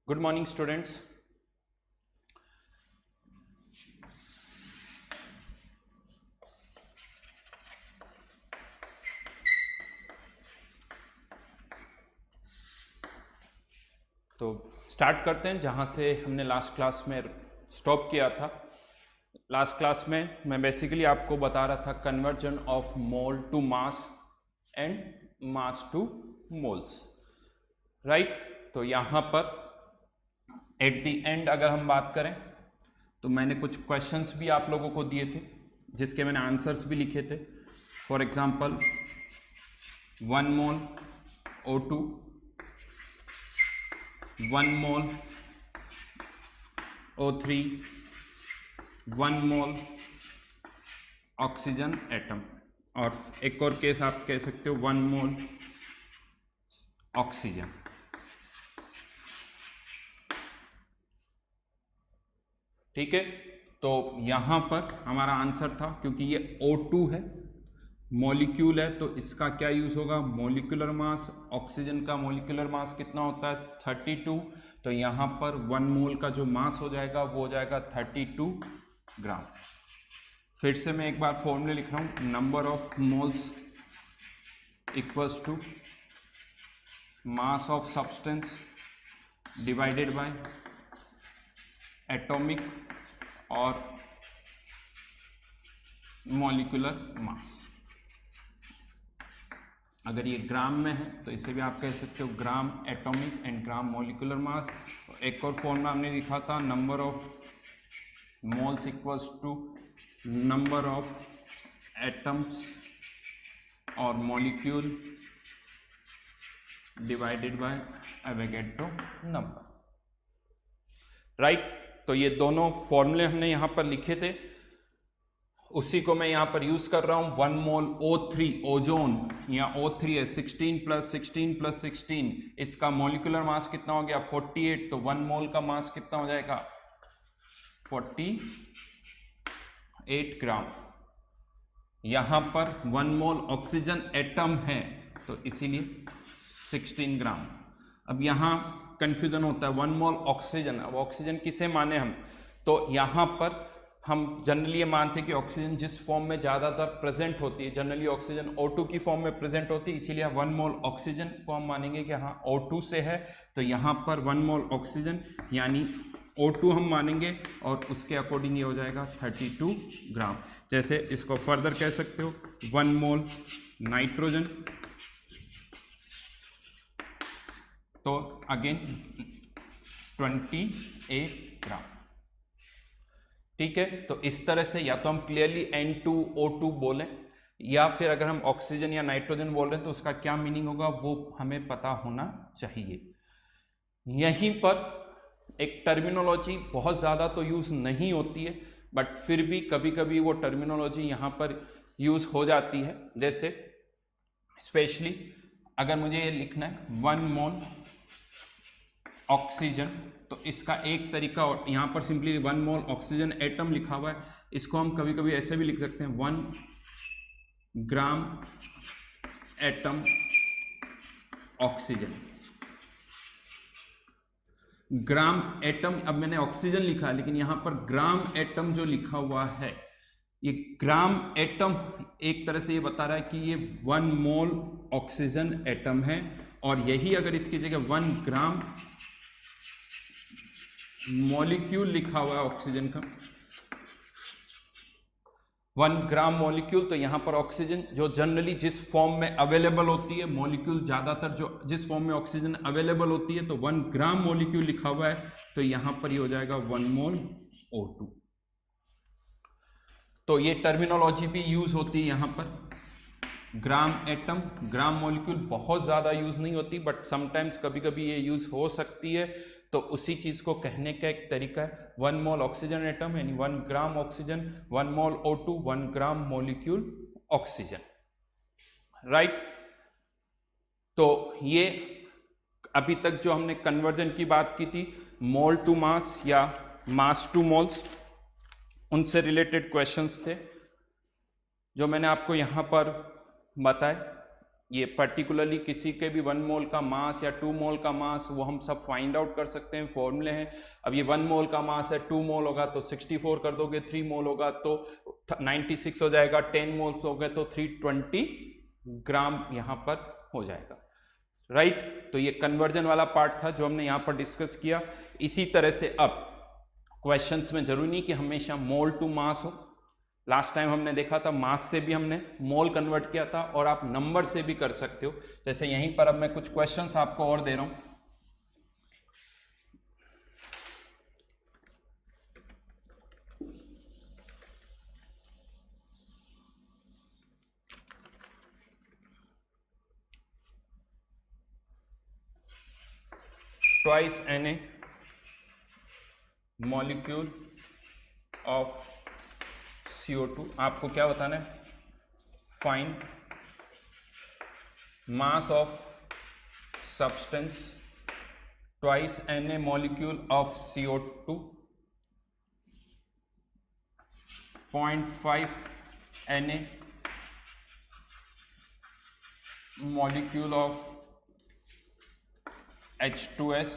Good morning students. तो start करते हैं जहाँ से हमने लास्ट क्लास में स्टॉप किया था। लास्ट क्लास में मैं बेसिकली आपको बता रहा था conversion of mole to mass and mass to moles, right. तो यहाँ पर एट द एंड अगर हम बात करें तो मैंने कुछ क्वेश्चंस भी आप लोगों को दिए थे जिसके मैंने आंसर्स भी लिखे थे। For example 1 mole O2, 1 mole O3, 1 mole oxygen atom, और एक और केस आप कह सकते हो 1 मोल ऑक्सीजन। ठीक है, तो यहाँ पर हमारा आंसर था, क्योंकि ये O2 है, मॉलिक्यूल है, तो इसका क्या यूज होगा, मॉलिक्यूलर मास। ऑक्सीजन का मॉलिक्यूलर मास कितना होता है 32, तो यहाँ पर 1 मोल का जो मास हो जाएगा वो हो जाएगा 32 ग्राम। फिर से मैं एक बार फॉर्मूले लिख रहा हूँ, number of moles equals to mass of substance divided by atomic और मॉलिक्यूलर मास। अगर ये ग्राम में है तो इसे भी आप कह सकते हो gram atomic and gram molecular mass. एक और फॉर्मूला हमने लिखा था, number of moles equals to number of atoms और molecule divided by Avogadro number, right. तो ये दोनों फॉर्मूले हमने यहाँ पर लिखे थे, उसी को मैं यहाँ पर यूज कर रहा हूँ। 1 मोल O3 ओजोन, यहाँ O3 है 16 + 16 + 16, इसका मॉलिक्यूलर मास कितना हो गया 48, तो 1 मोल का मास कितना हो जाएगा 48 ग्राम। यहाँ पर 1 मोल ऑक्सीजन एटम है तो इसीलिए 16 ग्राम। अब यहाँ कंफ्यूजन होता है, 1 मोल ऑक्सीजन, अब ऑक्सीजन किसे माने हम, तो यहाँ पर हम जनरली ये मानते हैं कि ऑक्सीजन जिस फॉर्म में ज़्यादातर प्रेजेंट होती है, जनरली ऑक्सीजन O2 की फॉर्म में प्रेजेंट होती है, इसीलिए 1 मोल ऑक्सीजन को हम मानेंगे कि हाँ O2 से है, तो यहाँ पर 1 मोल ऑक्सीजन यानी O2 हम मानेंगे और उसके अकॉर्डिंग ये हो जाएगा 32 ग्राम। जैसे इसको फर्दर कह सकते हो 1 मोल नाइट्रोजन, तो अगेन 28 ग्राम। ठीक है, तो इस तरह से या तो हम क्लियरली N2O2 बोलें, या फिर अगर हम ऑक्सीजन या नाइट्रोजन बोल रहे हैं तो उसका क्या मीनिंग होगा वो हमें पता होना चाहिए। यहीं पर एक टर्मिनोलॉजी बहुत ज़्यादा तो यूज़ नहीं होती है, बट फिर भी कभी कभी वो टर्मिनोलॉजी यहाँ पर यूज़ हो जाती है। जैसे स्पेशली अगर मुझे ये लिखना है 1 मोल ऑक्सीजन, तो इसका एक तरीका, और यहाँ पर सिंपली 1 मोल ऑक्सीजन एटम लिखा हुआ है, इसको हम कभी कभी ऐसे भी लिख सकते हैं 1 gram atom oxygen. Gram atom, अब मैंने ऑक्सीजन लिखा है लेकिन यहाँ पर ग्राम एटम जो लिखा हुआ है, ये ग्राम एटम एक तरह से ये बता रहा है कि ये 1 मोल ऑक्सीजन एटम है, और यही अगर इसकी जगह 1 ग्राम मॉलिक्यूल लिखा हुआ है ऑक्सीजन का, 1 ग्राम मॉलिक्यूल, तो यहाँ पर ऑक्सीजन जो जनरली जिस फॉर्म में अवेलेबल होती है, मॉलिक्यूल ज़्यादातर जो जिस फॉर्म में ऑक्सीजन अवेलेबल होती है, तो 1 ग्राम मॉलिक्यूल लिखा हुआ है, तो यहाँ पर ये हो जाएगा 1 मोल O2। तो ये टर्मिनोलॉजी भी यूज होती है यहाँ पर, ग्राम एटम ग्राम मॉलिक्यूल बहुत ज़्यादा यूज नहीं होती, बट समटाइम्स कभी कभी ये यूज हो सकती है, तो उसी चीज़ को कहने का एक तरीका है 1 मोल ऑक्सीजन एटम यानी 1 ग्राम ऑक्सीजन, 1 मोल O2 1 gram molecule oxygen, right. तो ये अभी तक जो हमने कन्वर्जन की बात की थी, मोल टू मास या मास टू मोल्स, उनसे रिलेटेड क्वेश्चंस थे जो मैंने आपको यहाँ पर बताए। ये पर्टिकुलरली किसी के भी 1 मोल का मास या 2 मोल का मास वो हम सब फाइंड आउट कर सकते हैं, फॉर्मूले हैं। अब ये 1 मोल का मास है, 2 मोल होगा तो 64 कर दोगे, 3 मोल होगा तो 96 हो जाएगा, 10 मोल हो गए तो 320 ग्राम यहाँ पर हो जाएगा, राइट। तो ये कन्वर्जन वाला पार्ट था जो हमने यहाँ पर डिस्कस किया। इसी तरह से अब क्वेश्चंस में जरूरी नहीं कि हमेशा मोल टू मास हो। लास्ट टाइम हमने देखा था मास से भी हमने मोल कन्वर्ट किया था, और आप नंबर से भी कर सकते हो। जैसे यहीं पर अब मैं कुछ क्वेश्चंस आपको और दे रहा हूं। Twice Na molecule of CO2, आपको क्या बताना है, find mass of substance twice Na molecule of CO2, 0.5 Na molecule of H2S,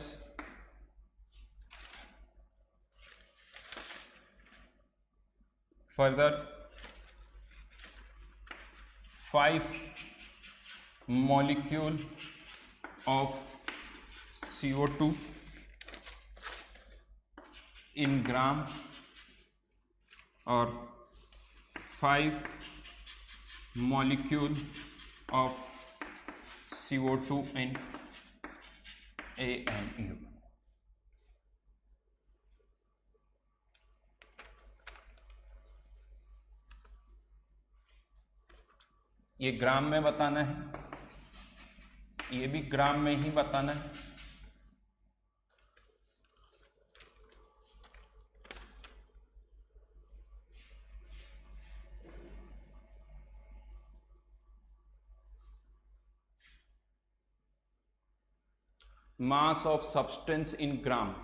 further 5 molecule of CO2 in gram और 5 molecule of CO2 in AMU। ये ग्राम में बताना है, ये भी ग्राम में ही बताना है। मास of substance in gram,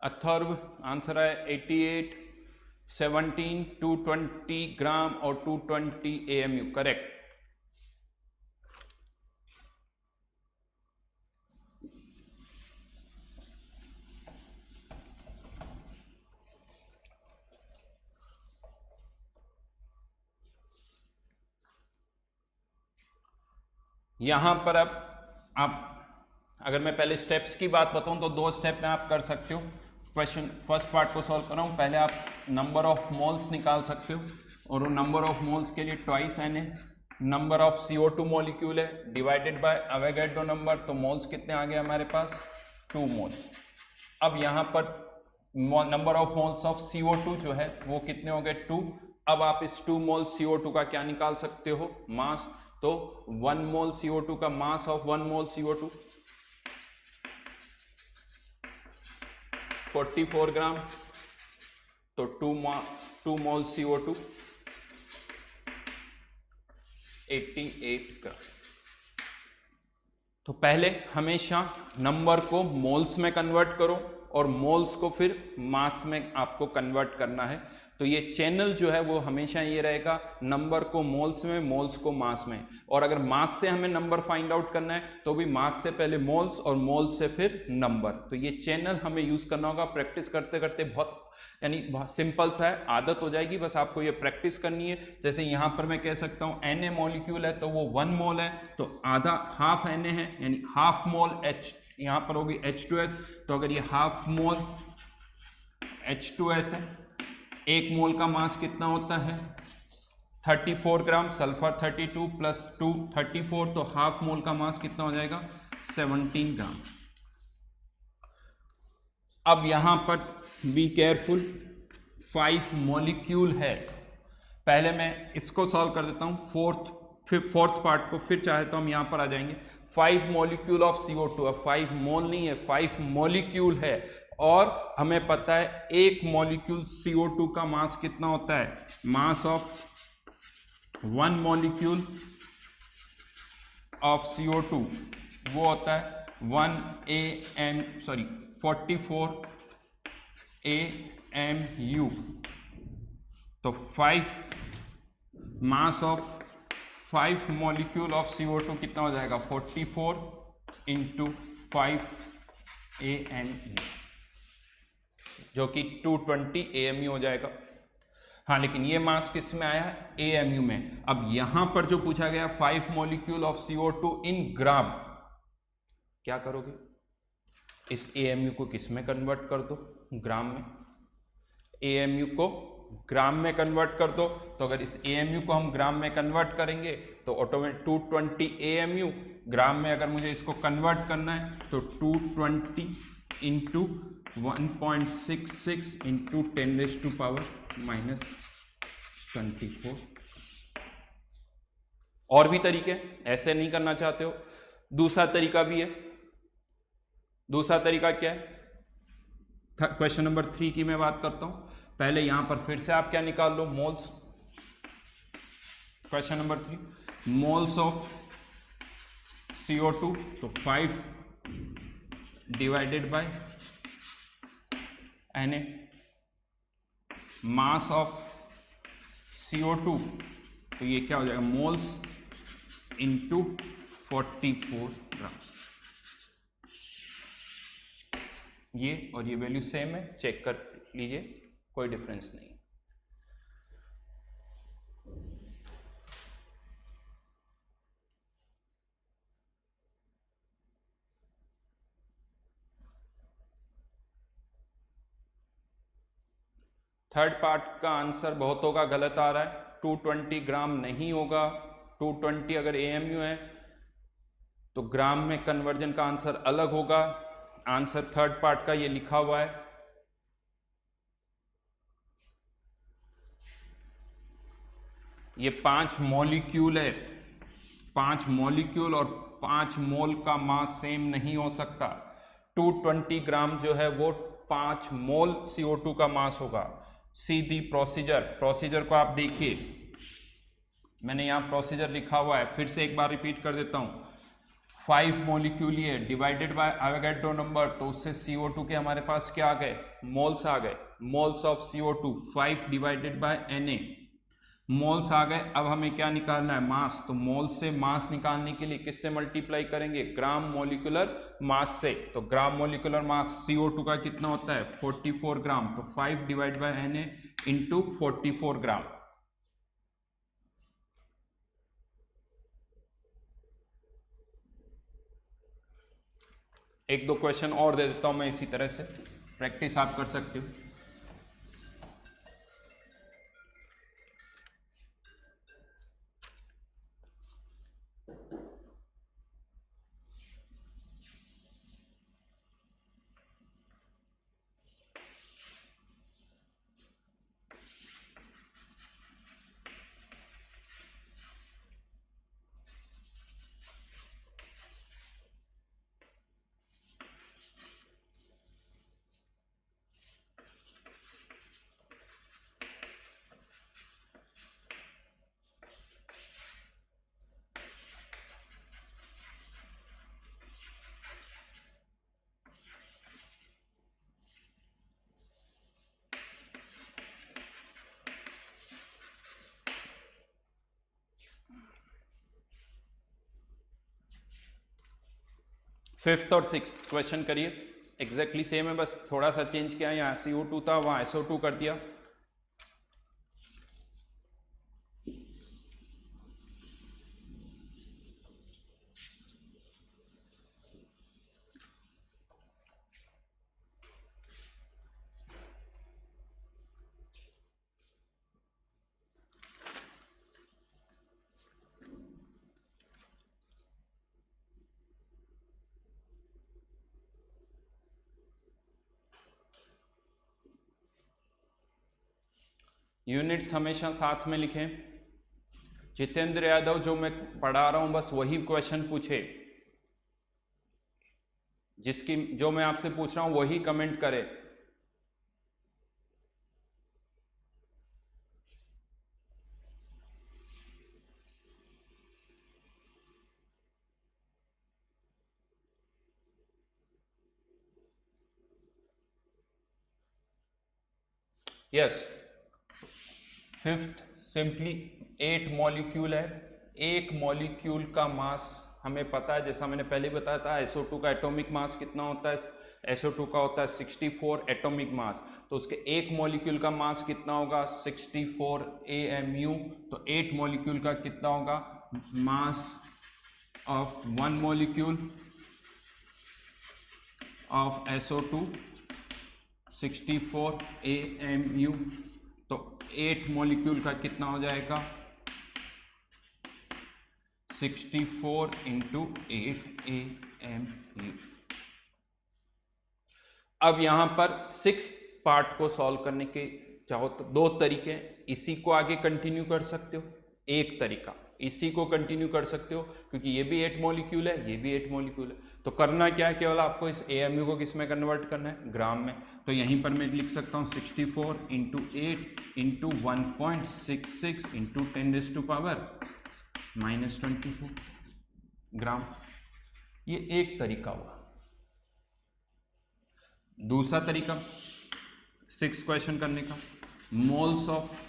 Atharva answer है 88, 17, 220 ग्राम और 220 AMU, करेक्ट। यहां पर अब आप, अगर मैं पहले स्टेप्स की बात बताऊं तो 2 स्टेप में आप कर सकते हो। क्वेश्चन फर्स्ट पार्ट को सॉल्व कर रहा हूं, पहले आप नंबर ऑफ मोल्स निकाल सकते हो, और वो नंबर ऑफ मोल्स के लिए twice Na number of CO2 molecule है डिवाइडेड बाय अवोगाड्रो नंबर, तो मोल्स कितने आ गए हमारे पास, 2 मोल्स। अब यहाँ पर number of moles of CO2 जो है वो कितने हो गए, 2। अब आप इस 2 मोल CO2 का क्या निकाल सकते हो, मास। तो 1 मोल CO2 का मास ऑफ 1 मोल CO2 44 ग्राम, तो 2 मोल CO2 88 ग्राम। तो पहले हमेशा नंबर को मोल्स में कन्वर्ट करो और मोल्स को फिर मास में आपको कन्वर्ट करना है। तो ये चैनल जो है वो हमेशा ये रहेगा, नंबर को मोल्स में, मोल्स को मास में। और अगर मास से हमें नंबर फाइंड आउट करना है तो भी मास से पहले मोल्स और मोल्स से फिर नंबर। तो ये चैनल हमें यूज करना होगा। प्रैक्टिस करते करते बहुत, यानी बहुत सिंपल सा है, आदत हो जाएगी, बस आपको ये प्रैक्टिस करनी है। जैसे यहाँ पर मैं कह सकता हूँ Na मॉलिक्यूल है तो वो 1 मोल है, तो आधा हाफ Na है, यानी हाफ मोल यहाँ पर होगी H2S, तो अगर ये हाफ मोल H2S है, 1 मोल का मास कितना होता है 34 ग्राम, सल्फर 32 प्लस 2 34, तो हाफ मोल का मास कितना हो जाएगा 17 ग्राम। अब यहां पर बी केयरफुल, 5 मॉलिक्यूल है। पहले मैं इसको सॉल्व कर देता हूं, फोर्थ पार्ट को, फिर चाहे तो हम यहां पर आ जाएंगे। 5 मॉलिक्यूल ऑफ CO2, अब 5 मोल नहीं है, 5 मॉलिक्यूल है, और हमें पता है 1 मॉलिक्यूल CO2 का मास कितना होता है, mass of 1 molecule of CO2 वो होता है 44 AMU। तो 5 mass of 5 molecule of CO2 कितना हो जाएगा 44 इंटू 5 AMU, जो कि 220 AMU हो जाएगा। हाँ, लेकिन ये मास किस में आया है AMU में। अब यहां पर जो पूछा गया 5 मॉलिक्यूल ऑफ CO2 इन ग्राम, क्या करोगे, इस AMU को किस में कन्वर्ट कर दो, ग्राम में। AMU को ग्राम में कन्वर्ट कर दो, तो अगर इस AMU को हम ग्राम में कन्वर्ट करेंगे तो ऑटोमेटिक 220 AMU, ग्राम में अगर मुझे इसको कन्वर्ट करना है तो 220 इंटू 1.66 इंटू 10⁻⁻24। और भी तरीके, ऐसे नहीं करना चाहते हो, दूसरा तरीका भी है। दूसरा तरीका क्या है, क्वेश्चन नंबर 3 की मैं बात करता हूं। पहले यहां पर फिर से आप क्या निकाल लो, moles. Question number 3, moles of CO2, तो 5 divided by Na, mass of CO2, तो ये क्या हो जाएगा मोल्स इंटू 44 ग्राम। ये और ये वैल्यू सेम है, चेक कर लीजिए, कोई डिफरेंस नहीं। थर्ड पार्ट का आंसर बहुतों का गलत आ रहा है, 220 ग्राम नहीं होगा। 220 अगर AMU है तो ग्राम में कन्वर्जन का आंसर अलग होगा। आंसर थर्ड पार्ट का ये लिखा हुआ है, ये 5 मॉलिक्यूल है, 5 मॉलिक्यूल और 5 मोल का मास सेम नहीं हो सकता। 220 ग्राम जो है वो 5 मोल CO2 का मास होगा। सीधी प्रोसीजर को आप देखिए, मैंने यहाँ प्रोसीजर लिखा हुआ है, फिर से एक बार रिपीट कर देता हूँ। 5 मॉलिक्यूल ये डिवाइडेड बाय एवोगैड्रो नंबर, तो उससे CO2 के हमारे पास क्या आ गए, मोल्स आ गए। Moles of CO2 5 divided by Na, moles आ गए। अब हमें क्या निकालना है, मास। तो मोल से मास निकालने के लिए किससे मल्टीप्लाई करेंगे, ग्राम मोलिकुलर मास से। तो ग्राम मोलिकुलर मास CO2 का कितना होता है 44 ग्राम, तो 5 डिवाइड बाय Na इंटू 44 ग्राम। एक दो क्वेश्चन और दे देता हूं मैं इसी तरह से, प्रैक्टिस आप कर सकते हो। फिफ्थ और सिक्स्थ क्वेश्चन करिए, एग्जैक्टली सेम है, बस थोड़ा सा चेंज किया, यहाँ CO2 था वहाँ SO2 कर दिया। यूनिट्स हमेशा साथ में लिखें। जितेंद्र यादव जो मैं पढ़ा रहा हूं बस वही क्वेश्चन पूछे, जिसकी जो मैं आपसे पूछ रहा हूं वही कमेंट करे। यस, फिफ्थ सिंपली 8 मॉलिक्यूल है। एक मॉलिक्यूल का मास हमें पता है, जैसा मैंने पहले बताया था, SO2 का एटॉमिक मास कितना होता है, SO2 का होता है 64 एटॉमिक मास, तो उसके एक मॉलिक्यूल का मास कितना होगा 64 AMU। तो 8 मॉलिक्यूल का कितना होगा mass of 1 molecule of SO2 64 AMU। तो 8 मॉलिक्यूल का कितना हो जाएगा 64 इंटू 8 AMU। अब यहां पर 6 पार्ट को सॉल्व करने के चाहो तो 2 तरीके हैं। इसी को आगे कंटिन्यू कर सकते हो, एक तरीका इसी को कंटिन्यू कर सकते हो, क्योंकि ये भी 8 मॉलिक्यूल है, ये भी 8 मॉलिक्यूल है। तो करना क्या है, केवल आपको इस AMU को किस में कन्वर्ट करना है, ग्राम में। तो यहीं पर मैं लिख सकता हूँ 64 इंटू 8 इंटू 1.66 इंटू 10⁻⁻24 ग्राम। ये एक तरीका हुआ। दूसरा तरीका 6 क्वेश्चन करने का, moles of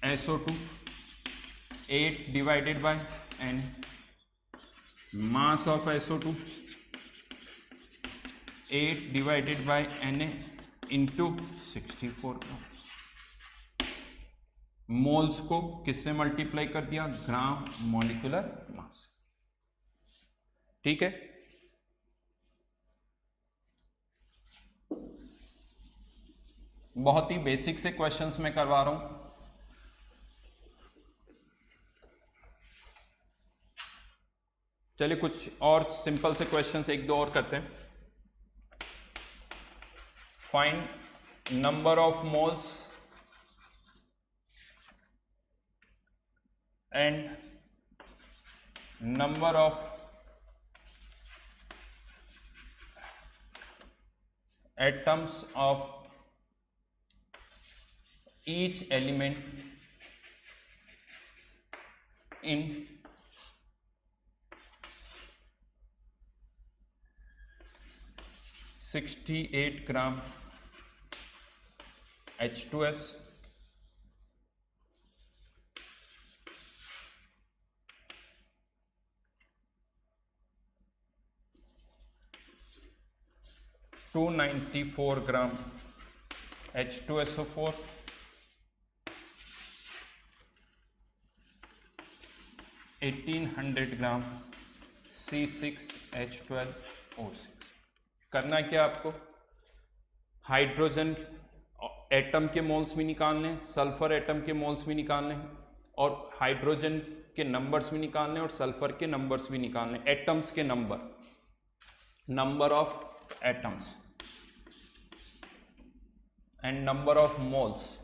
SO2 8 divided by n, mass of SO2 8 divided by Na into 64। Moles को किससे मल्टीप्लाई कर दिया, ग्राम मॉलिक्यूलर मास। ठीक है, बहुत ही बेसिक से क्वेश्चंस मैं करवा रहा हूं। चलिए कुछ और सिंपल से क्वेश्चंस 1-2 और करते हैं। Find number of moles and number of atoms of each element in 68 gram H2S, two 94 gram H2SO4, 1800 gram C6H12O6। करना क्या आपको, हाइड्रोजन एटम के मोल्स भी निकालने हैं, सल्फर एटम के मोल्स भी निकालने हैं, और हाइड्रोजन के नंबर्स भी निकालने हैं और सल्फर के नंबर्स भी निकालने हैं। एटम्स के number of atoms and number of moles.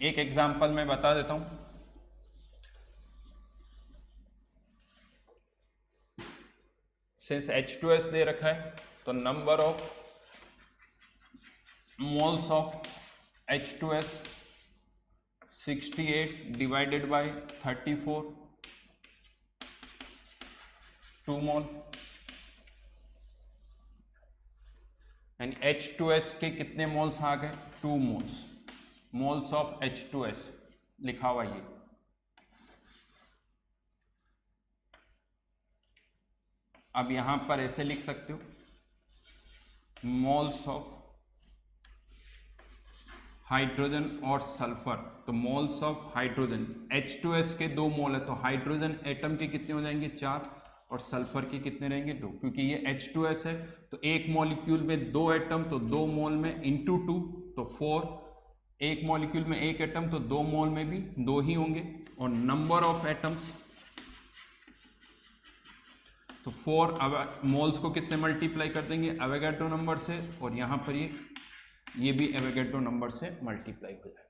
एक एग्जांपल मैं बता देता हूं। सिंस H2S दे रखा है तो number of moles of H2S 68 divided by 34, 2 मोल, यानी H2S के कितने मोल्स आ गए, 2 मोल्स। मोल्स ऑफ H2S लिखा हुआ ये। अब यहां पर ऐसे लिख सकते हो, मोल्स ऑफ हाइड्रोजन और सल्फर। तो मोल्स ऑफ हाइड्रोजन, H2S के 2 मोल है, तो हाइड्रोजन एटम के कितने हो जाएंगे 4, और सल्फर के कितने रहेंगे 2, क्योंकि ये H2S है। तो एक मॉलिक्यूल में 2 एटम, तो 2 मोल में इंटू 2 तो 4, एक मॉलिक्यूल में एक एटम, तो 2 मोल में भी 2 ही होंगे। और नंबर ऑफ एटम्स, तो 4 मोल्स को किससे मल्टीप्लाई कर देंगे? एवोगैड्रो नंबर से, और यहाँ पर ये भी एवोगैड्रो नंबर से मल्टीप्लाई हो जाएगा।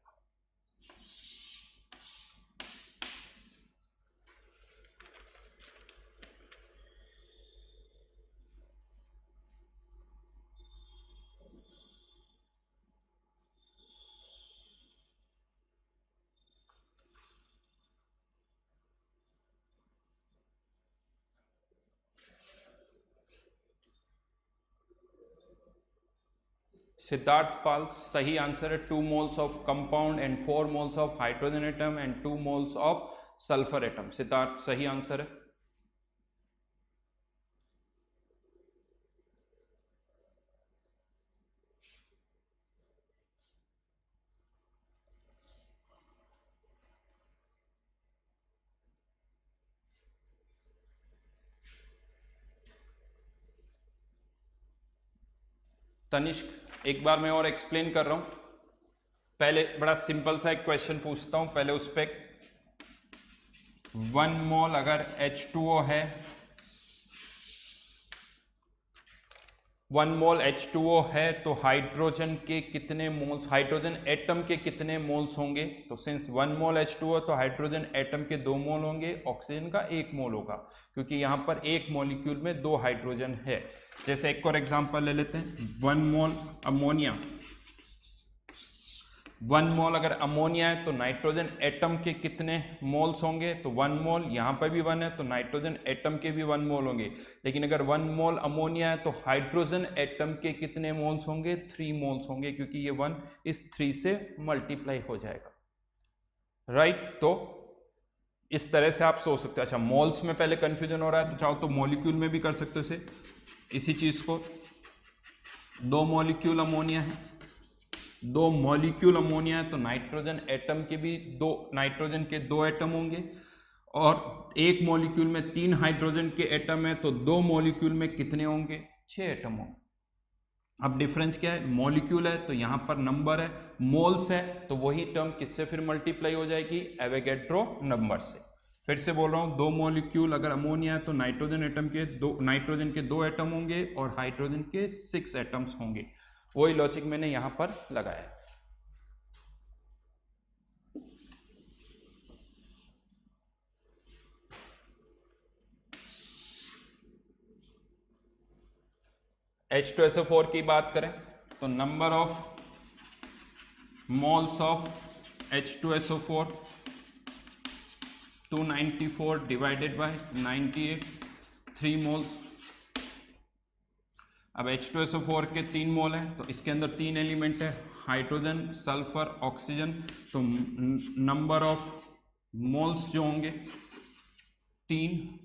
सिद्धार्थ पाल, सही आंसर है 2 moles of compound and 4 moles of hydrogen atom and 2 moles of sulphur atom. Siddharth सही आंसर है। तनिष्क, एक बार मैं और एक्सप्लेन कर रहा हूं। पहले बड़ा सिंपल सा एक क्वेश्चन पूछता हूं, पहले उस पर 1 मोल अगर H2O है, 1 मोल H2O है तो हाइड्रोजन के कितने मोल्स, हाइड्रोजन एटम के कितने मोल्स होंगे? तो सिंस 1 मोल H2O तो हाइड्रोजन एटम के 2 मोल होंगे, ऑक्सीजन का 1 मोल होगा, क्योंकि यहाँ पर एक मॉलिक्यूल में 2 हाइड्रोजन है। जैसे एक और एग्जांपल ले लेते हैं, 1 मोल अमोनिया, 1 मोल अगर अमोनिया है तो नाइट्रोजन एटम के कितने मोल्स होंगे? तो 1 मोल, यहाँ पर भी 1 है तो नाइट्रोजन एटम के भी 1 मोल होंगे। लेकिन अगर 1 मोल अमोनिया है तो हाइड्रोजन एटम के कितने मोल्स होंगे? 3 मोल्स होंगे, क्योंकि ये 1 इस 3 से मल्टीप्लाई हो जाएगा, राइट। तो इस तरह से आप सोच सकते हो। अच्छा, मोल्स में पहले कंफ्यूजन हो रहा है तो चाहो तो मॉलिक्यूल में भी कर सकते हो इसी चीज को। 2 मॉलिक्यूल अमोनिया है, 2 मॉलिक्यूल अमोनिया है तो नाइट्रोजन एटम के भी 2, नाइट्रोजन के 2 एटम होंगे, और एक मॉलिक्यूल में 3 हाइड्रोजन के एटम है तो 2 मॉलिक्यूल में कितने होंगे? 6 एटम होंगे। अब डिफरेंस क्या है? मॉलिक्यूल है तो यहाँ पर नंबर है, मोल्स है तो वही टर्म किससे फिर मल्टीप्लाई हो जाएगी? एवोगैड्रो नंबर से। फिर से बोल रहा हूँ, 2 मॉलिक्यूल अगर अमोनिया है तो नाइट्रोजन एटम के 2, नाइट्रोजन के 2 एटम होंगे और हाइड्रोजन के 6 एटम्स होंगे। वही लॉजिक मैंने यहां पर लगाया। H2SO4 की बात करें तो number of moles of H2SO4 294 divided by 98, 3 moles. अब H2SO4 के 3 मोल हैं तो इसके अंदर 3 एलिमेंट है, हाइड्रोजन, सल्फर, ऑक्सीजन। तो नंबर ऑफ मोल्स जो होंगे 3,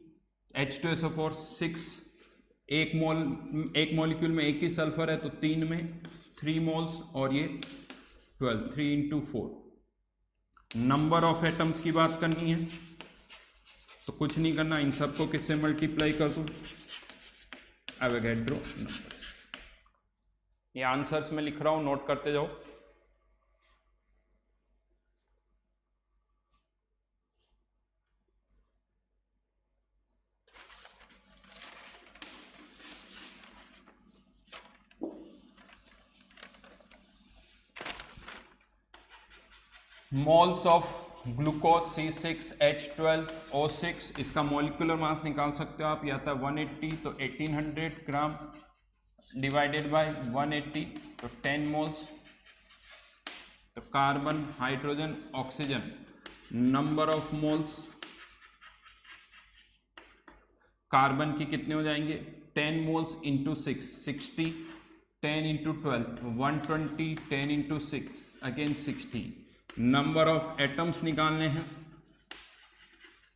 H2SO4 6, एक मॉलिक्यूल में एक ही सल्फर है तो 3 में 3 मोल्स, और ये 12, 3 इंटू 4। नंबर ऑफ एटम्स की बात करनी है तो कुछ नहीं करना, इन सबको किससे मल्टीप्लाई कर दूं? Avogadro number. ये आंसर्स में लिख रहा हूं, नोट करते जाओ। मोल्स ऑफ ग्लूकोज C6H12O6, इसका मॉलिक्यूलर मास निकाल सकते हो आप, ये आता है 180, तो 1800 ग्राम डिवाइडेड बाय 180 तो 10 मोल्स। तो carbon, hydrogen, oxygen, number of moles carbon की कितने हो जाएंगे? 10 moles into 6, 60, 10 into 12 120, 10 into 6 again 60। Number of atoms निकालने हैं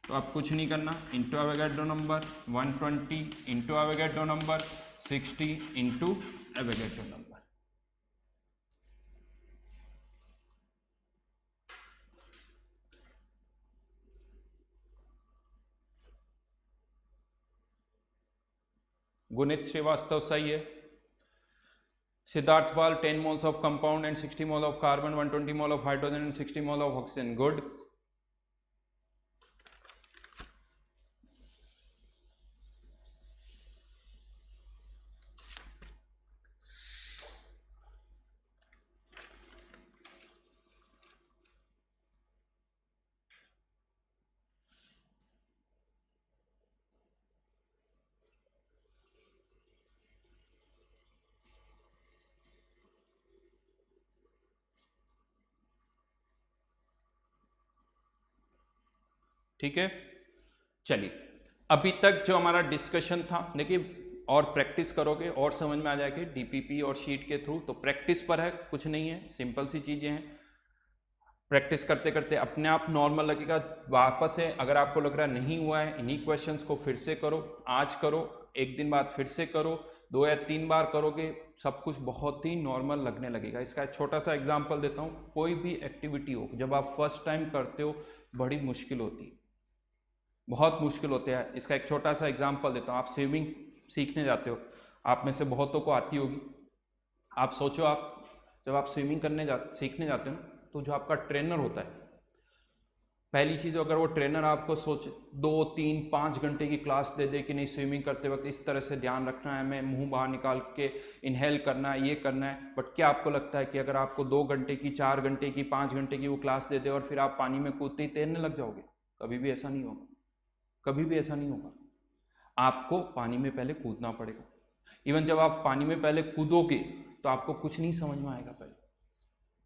तो आप कुछ नहीं करना, into Avogadro number 120 into Avogadro number 60 into Avogadro number. गुणित श्रीवास्तव सही है। Siddharth Pal, 10 moles of compound and 60 mole of carbon, 120 mole of hydrogen and 60 mole of oxygen. Good. ठीक है, चलिए अभी तक जो हमारा डिस्कशन था, देखिए और प्रैक्टिस करोगे और समझ में आ जाएगी डीपीपी और शीट के थ्रू। तो प्रैक्टिस पर है, कुछ नहीं है, सिंपल सी चीजें हैं। प्रैक्टिस करते करते अपने आप नॉर्मल लगेगा। वापस है, अगर आपको लग रहा नहीं हुआ है, इन्हीं क्वेश्चंस को फिर से करो, आज करो, एक दिन बाद फिर से करो, 2 या 3 बार करोगे, सब कुछ बहुत ही नॉर्मल लगने लगेगा। इसका एक छोटा सा एग्जांपल देता हूँ। कोई भी एक्टिविटी हो, जब आप फर्स्ट टाइम करते हो बड़ी मुश्किल होती है, बहुत मुश्किल होते हैं। इसका एक छोटा सा एग्जांपल देता हूँ। आप स्विमिंग सीखने जाते हो, आप में से बहुतों को आती होगी। आप सोचो, आप जब आप स्विमिंग सीखने जाते हो तो जो आपका ट्रेनर होता है, पहली चीज़, अगर वो ट्रेनर आपको 2, 3, 5 घंटे की क्लास दे दे कि नहीं स्विमिंग करते वक्त इस तरह से ध्यान रखना है, हमें मुंह बाहर निकाल के इनहेल करना है, ये करना है, बट क्या आपको लगता है कि अगर आपको 2 घंटे की, 4 घंटे की, 5 घंटे की वो क्लास दे दे और फिर आप पानी में कूदते ही तैरने लग जाओगे? कभी भी ऐसा नहीं होगा, कभी भी ऐसा नहीं होगा। आपको पानी में पहले कूदना पड़ेगा। इवन जब आप पानी में पहले कूदोगे तो आपको कुछ नहीं समझ में आएगा, पहले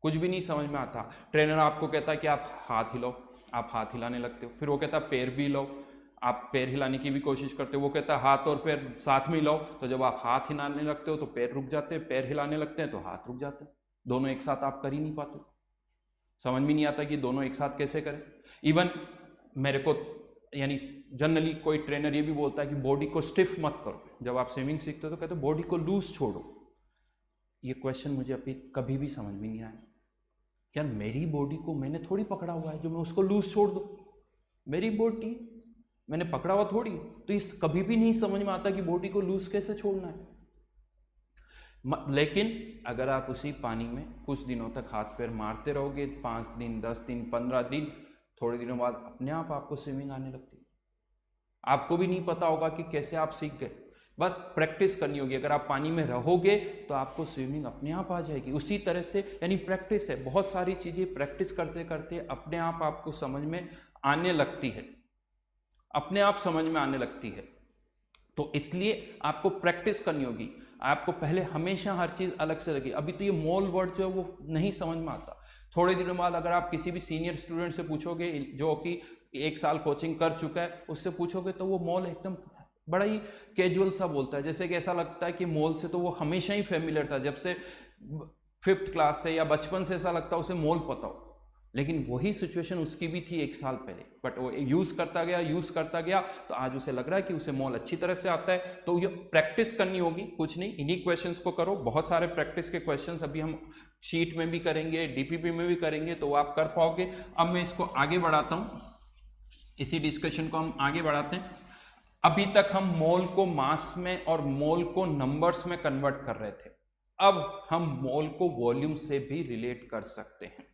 कुछ भी नहीं समझ में आता। ट्रेनर आपको कहता है कि आप हाथ हिलाओ, आप हाथ हिलाने लगते हो। फिर वो कहता है पैर भी हिलाओ, आप पैर हिलाने की भी कोशिश करते हो। वो कहता है हाथ और पैर साथ में हिलाओ, तो जब आप हाथ हिलाने लगते हो तो पैर रुक जाते हैं, पैर हिलाने लगते हैं तो हाथ रुक जाते हैं। दोनों एक साथ आप कर ही नहीं पाते, समझ में नहीं आता कि दोनों एक साथ कैसे करें। इवन मेरे को, यानी जनरली कोई ट्रेनर ये भी बोलता है कि बॉडी को स्टिफ मत करो। जब आप स्विमिंग सीखते हो तो कहते हो बॉडी को लूज छोड़ो। ये क्वेश्चन मुझे अभी कभी भी समझ में नहीं आया। यार मेरी बॉडी को मैंने थोड़ी पकड़ा हुआ है जो मैं उसको लूज छोड़ दूं। मेरी बॉडी मैंने पकड़ा हुआ थोड़ी, तो इस कभी भी नहीं समझ में आता कि बॉडी को लूज कैसे छोड़ना है। लेकिन अगर आप उसी पानी में कुछ दिनों तक हाथ पैर मारते रहोगे, 5 दिन, 10 दिन, 15 दिन, थोड़े दिनों बाद अपने आप आपको स्विमिंग आने लगती है। आपको भी नहीं पता होगा कि कैसे आप सीख गए, बस प्रैक्टिस करनी होगी। अगर आप पानी में रहोगे तो आपको स्विमिंग अपने आप आ जाएगी। उसी तरह से यानी प्रैक्टिस है, बहुत सारी चीजें प्रैक्टिस करते करते अपने आप आपको समझ में आने लगती है, अपने आप समझ में आने लगती है। तो इसलिए आपको प्रैक्टिस करनी होगी। आपको पहले हमेशा हर चीज अलग से लगी। अभी तो ये मोल वर्ड जो है वो नहीं समझ में आता। थोड़े दिनों बाद अगर आप किसी भी सीनियर स्टूडेंट से पूछोगे जो कि 1 साल कोचिंग कर चुका है, उससे पूछोगे तो वो मोल एकदम बड़ा ही कैजुअल सा बोलता है, जैसे कि ऐसा लगता है कि मोल से तो वो हमेशा ही फेमिलियर था, जब से 5th क्लास से या बचपन से ऐसा लगता है उसे मोल पता हो। लेकिन वही सिचुएशन उसकी भी थी 1 साल पहले, बट वो यूज करता गया तो आज उसे लग रहा है कि उसे मोल अच्छी तरह से आता है। तो ये प्रैक्टिस करनी होगी, कुछ नहीं, इन्हीं क्वेश्चंस को करो। बहुत सारे प्रैक्टिस के क्वेश्चंस अभी हम शीट में भी करेंगे, डीपीपी में भी करेंगे, तो आप कर पाओगे। अब मैं इसको आगे बढ़ाता हूँ, इसी डिस्कशन को हम आगे बढ़ाते हैं। अभी तक हम मोल को मास में और मोल को नंबर्स में कन्वर्ट कर रहे थे। अब हम मोल को वॉल्यूम से भी रिलेट कर सकते हैं,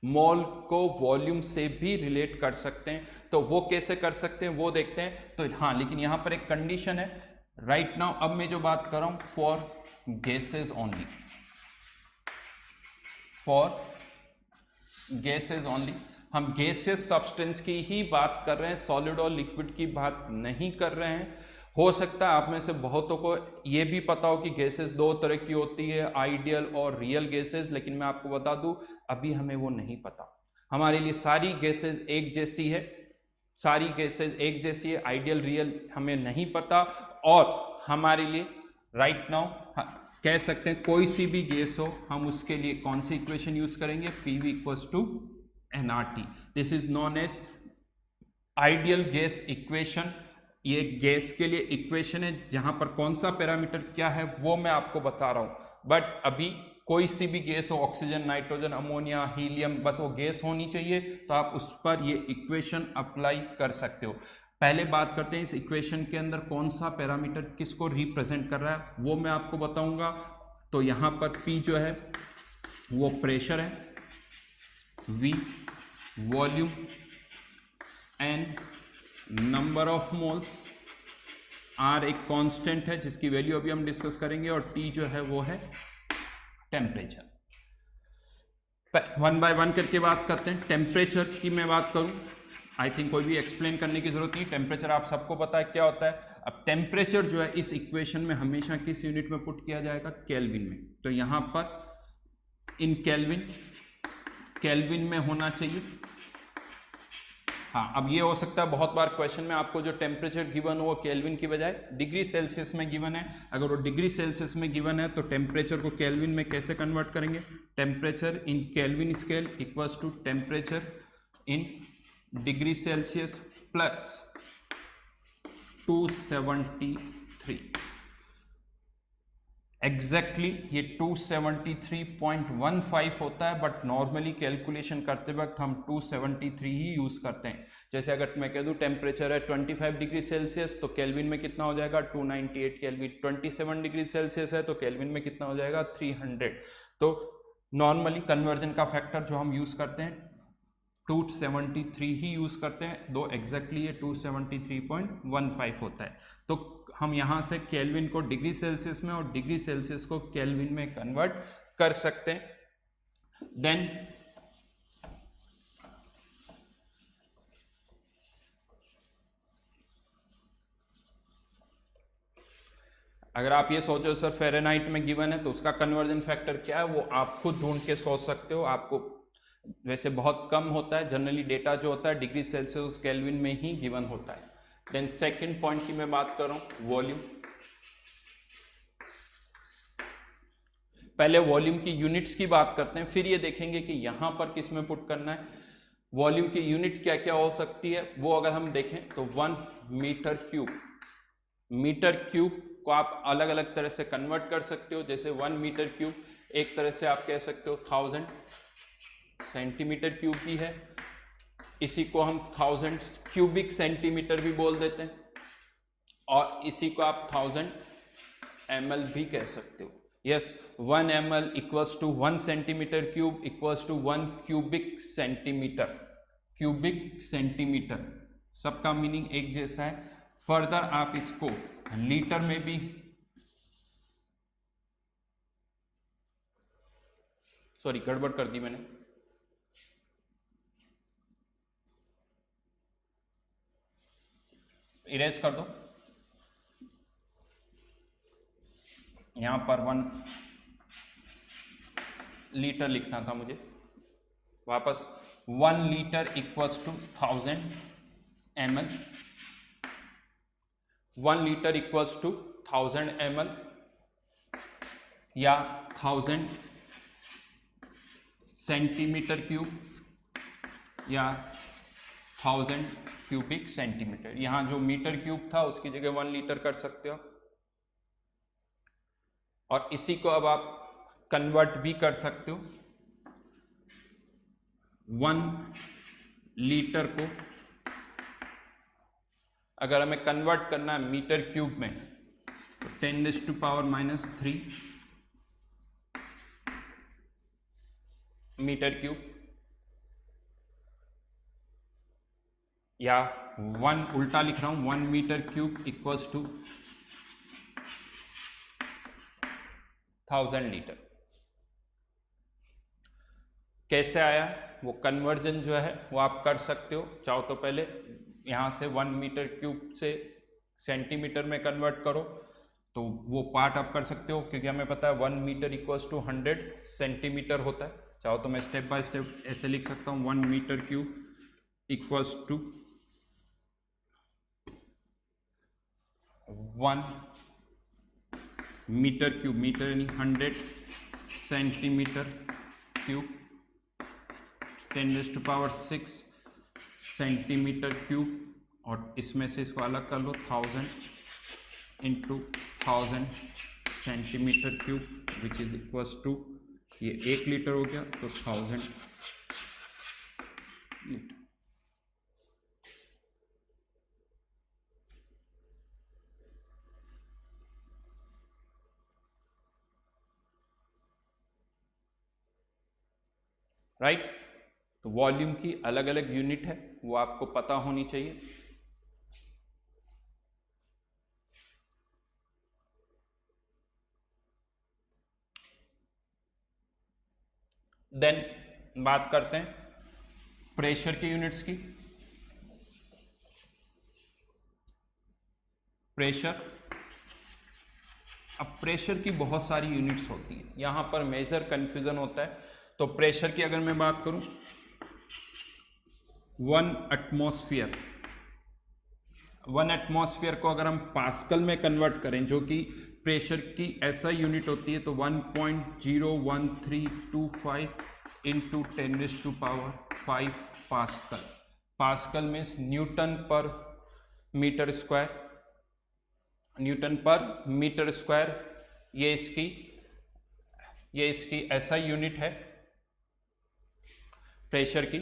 मोल को वॉल्यूम से भी रिलेट कर सकते हैं। तो वो कैसे कर सकते हैं वो देखते हैं। तो हाँ, लेकिन यहां पर एक कंडीशन है राइट नाउ। अब मैं जो बात कर रहा हूं for gases only, for gases only. हम गैसेस सब्सटेंस की ही बात कर रहे हैं, सॉलिड और लिक्विड की बात नहीं कर रहे हैं। हो सकता है आप में से बहुतों को ये भी पता हो कि गैसेस 2 तरह की होती है, आइडियल और रियल गैसेस, लेकिन मैं आपको बता दूं अभी हमें वो नहीं पता। हमारे लिए सारी गैसेस एक जैसी है, सारी गैसेस एक जैसी है, आइडियल रियल हमें नहीं पता। और हमारे लिए राइट नाउ कह सकते हैं कोई सी भी गैस हो, हम उसके लिए कौन सी इक्वेशन यूज करेंगे, PV = nRT। This is known as ideal gas equation. ये गैस के लिए इक्वेशन है जहां पर कौन सा पैरामीटर क्या है वो मैं आपको बता रहा हूं। बट अभी कोई सी भी गैस हो, ऑक्सीजन, नाइट्रोजन, अमोनिया, हीलियम, बस वो गैस होनी चाहिए, तो आप उस पर ये इक्वेशन अप्लाई कर सकते हो। पहले बात करते हैं इस इक्वेशन के अंदर कौन सा पैरामीटर किसको रिप्रेजेंट कर रहा है, वो मैं आपको बताऊंगा। तो यहाँ पर P जो है वो प्रेशर है, V volume, N number of moles, R एक कांस्टेंट है जिसकी वैल्यू अभी हम डिस्कस करेंगे, और T जो है वो है टेम्परेचर। वन बाय वन करके बात करते हैं। टेम्परेचर की मैं बात करूं, आई थिंक कोई भी एक्सप्लेन करने की जरूरत नहीं, टेम्परेचर आप सबको पता है क्या होता है। अब टेम्परेचर जो है इस इक्वेशन में हमेशा किस यूनिट में पुट किया जाएगा, केल्विन में। तो यहां पर इन केल्विन में होना चाहिए। हाँ, अब ये हो सकता है बहुत बार क्वेश्चन में आपको जो टेम्परेचर गिवन हो वो केल्विन की बजाय डिग्री सेल्सियस में गिवन है। अगर वो डिग्री सेल्सियस में गिवन है तो टेम्परेचर को केल्विन में कैसे कन्वर्ट करेंगे, temperature in kelvin scale equals to temperature in degree Celsius plus 273। Exactly ये 273.15 होता है, बट नॉर्मली कैलकुलेशन करते वक्त हम 273 ही यूज करते हैं। जैसे अगर मैं कह दूं टेम्परेचर है 25 डिग्री सेल्सियस तो केल्विन में कितना हो जाएगा 298 केल्विन, 27 डिग्री सेल्सियस है तो केल्विन में कितना हो जाएगा 300। तो नॉर्मली कन्वर्जन का फैक्टर जो हम यूज करते हैं 273 ही यूज करते हैं, दो एग्जैक्टली ये 273.15 होता है। तो हम यहाँ से केल्विन को डिग्री सेल्सियस में और डिग्री सेल्सियस को केल्विन में कन्वर्ट कर सकते हैं। देन अगर आप ये सोचो सर फ़ारेनहाइट में गिवन है तो उसका कन्वर्जन फैक्टर क्या है, वो आप खुद ढूंढ के सोच सकते हो। आपको वैसे बहुत कम होता है, जनरली डेटा जो होता है डिग्री सेल्सियस केल्विन में ही गिवन होता है। देन सेकंड पॉइंट की मैं बात कर रहा हूं, वॉल्यूम। पहले वॉल्यूम की यूनिट्स की बात करते हैं, फिर ये देखेंगे कि यहां पर किस में पुट करना है। वॉल्यूम की यूनिट क्या क्या हो सकती है वो अगर हम देखें तो 1 मीटर क्यूब। मीटर क्यूब को आप अलग अलग तरह से कन्वर्ट कर सकते हो। जैसे 1 मीटर क्यूब एक तरह से आप कह सकते हो 1000 सेंटीमीटर क्यूब भी है, इसी को हम 1000 क्यूबिक सेंटीमीटर भी बोल देते हैं, और इसी को आप 1000 ml भी कह सकते हो। Yes, 1 ml equals to 1 centimetre cube equals to 1 cubic centimetre. Cubic centimetre सबका मीनिंग एक जैसा है। फर्दर आप इसको लीटर में भी, सॉरी गड़बड़ कर दी मैंने, इरेज कर दो। यहां पर 1 लीटर लिखना था मुझे, वापस 1 litre equals to 1000 ml। 1 litre equals to 1000 ml या 1000 सेंटीमीटर क्यूब या 1000 क्यूबिक सेंटीमीटर। यहां जो मीटर क्यूब था उसकी जगह 1 लीटर कर सकते हो, और इसी को अब आप कन्वर्ट भी कर सकते हो। 1 लीटर को अगर हमें कन्वर्ट करना है मीटर क्यूब में तो 10⁻³ मीटर क्यूब, या 1 उल्टा लिख रहा हूं, 1 metre cube equals to 1000 litre. कैसे आया वो कन्वर्जन जो है वो आप कर सकते हो। चाहो तो पहले यहाँ से 1 मीटर क्यूब से सेंटीमीटर में कन्वर्ट करो, तो वो पार्ट आप कर सकते हो, क्योंकि हमें पता है 1 मीटर इक्वल्स टू 100 सेंटीमीटर होता है। चाहो तो मैं स्टेप बाय स्टेप ऐसे लिख सकता हूँ, 1 metre cube equals to 1 metre cube, metre यानी 100 सेंटीमीटर क्यूब, 10⁻⁶ सेंटीमीटर क्यूब, और इसमें से इसको अलग कर लो 1000 into 1000 centimetre cube which is equals to, ये 1 लीटर हो गया तो 1000 लीटर। राइट। तो वॉल्यूम की अलग अलग यूनिट है, वो आपको पता होनी चाहिए। देन बात करते हैं प्रेशर की यूनिट्स की। प्रेशर, अब प्रेशर की बहुत सारी यूनिट्स होती हैं, यहां पर मेजर कंफ्यूजन होता है। तो प्रेशर की अगर मैं बात करूं, 1 एटमॉस्फेयर को अगर हम पास्कल में कन्वर्ट करें, जो कि प्रेशर की ऐसा यूनिट होती है, तो 1.01325 into 10⁵ pascal. Pascal means Newton पर मीटर स्क्वायर, न्यूटन पर मीटर स्क्वायर। ये इसकी ऐसा यूनिट है प्रेशर की।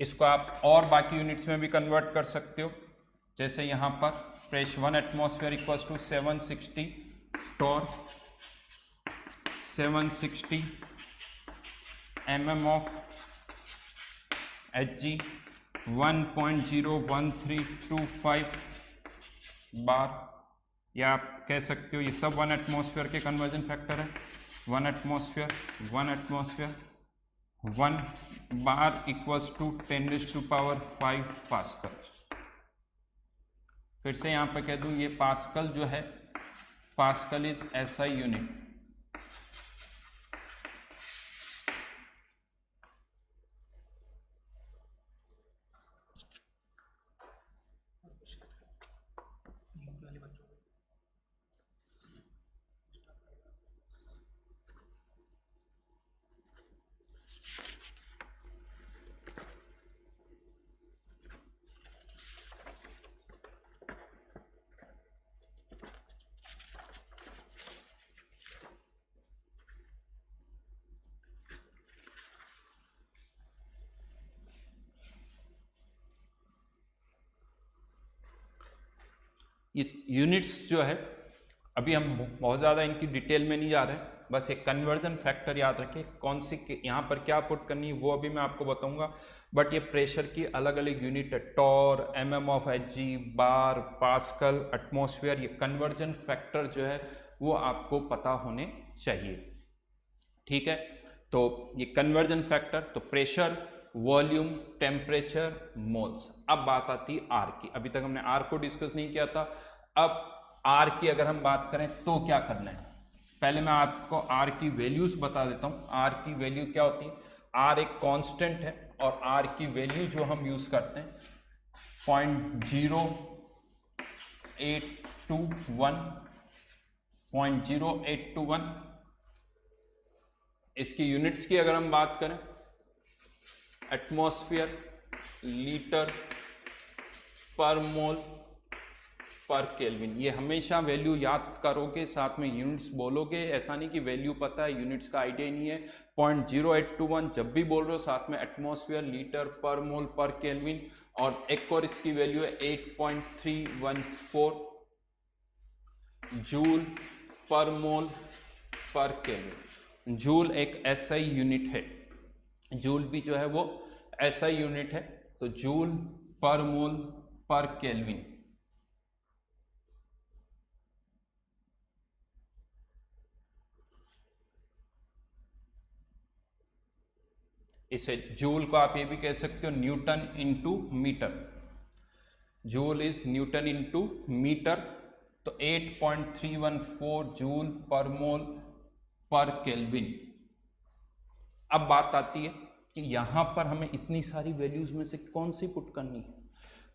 इसको आप और बाकी यूनिट्स में भी कन्वर्ट कर सकते हो, जैसे यहाँ पर pressure 1 atmosphere equals to 760 torr 760 mm of Hg 1.01325 bar, या आप कह सकते हो ये सब 1 एटमॉस्फेयर के कन्वर्जन फैक्टर है। 1 atmosphere 1 bar equals to 10⁵ pascal. फिर से यहाँ पे कह दूँ, ये पास्कल जो है, पास्कल इज SI यूनिट। ये यूनिट्स जो है, अभी हम बहुत ज़्यादा इनकी डिटेल में नहीं जा रहे हैं, बस एक कन्वर्जन फैक्टर याद रखें, कौन सी यहाँ पर क्या पुट करनी है वो अभी मैं आपको बताऊंगा। बट ये प्रेशर की अलग अलग यूनिट है, torr, mm of Hg, bar, pascal, atmosphere. ये कन्वर्जन फैक्टर जो है वो आपको पता होने चाहिए, ठीक है। तो ये कन्वर्जन फैक्टर, तो प्रेशर, वॉल्यूम, टेम्परेचर, मोल्स। अब बात आती है आर की। अभी तक हमने आर को डिस्कस नहीं किया था, अब आर की अगर हम बात करें तो क्या करना है। पहले मैं आपको आर की वैल्यूज बता देता हूँ। आर की वैल्यू क्या होती है, आर एक कांस्टेंट है और आर की वैल्यू जो हम यूज करते हैं 0.0821 इसकी यूनिट्स की अगर हम बात करें, एटमॉस्फेयर, लीटर पर मोल पर केल्विन। ये हमेशा वैल्यू याद करोगे, साथ में यूनिट्स बोलोगे। ऐसा नहीं कि वैल्यू पता है, यूनिट्स का आइडिया नहीं है। 0.0821 जब भी बोल रहे हो साथ में एटमॉस्फेयर, लीटर पर मोल पर केल्विन। और एक और इसकी वैल्यू है 8.314 जूल पर मोल पर केल्विन। जूल एक SI यूनिट है, जूल भी जो है वो SI यूनिट है। तो जूल पर मोल पर केल्विन। इसे जूल को आप ये भी कह सकते हो newton into metre. Joule is newton into metre. तो 8.314 जूल पर मोल पर केल्विन। अब बात आती है कि यहां पर हमें इतनी सारी वैल्यूज में से कौन सी पुट करनी है,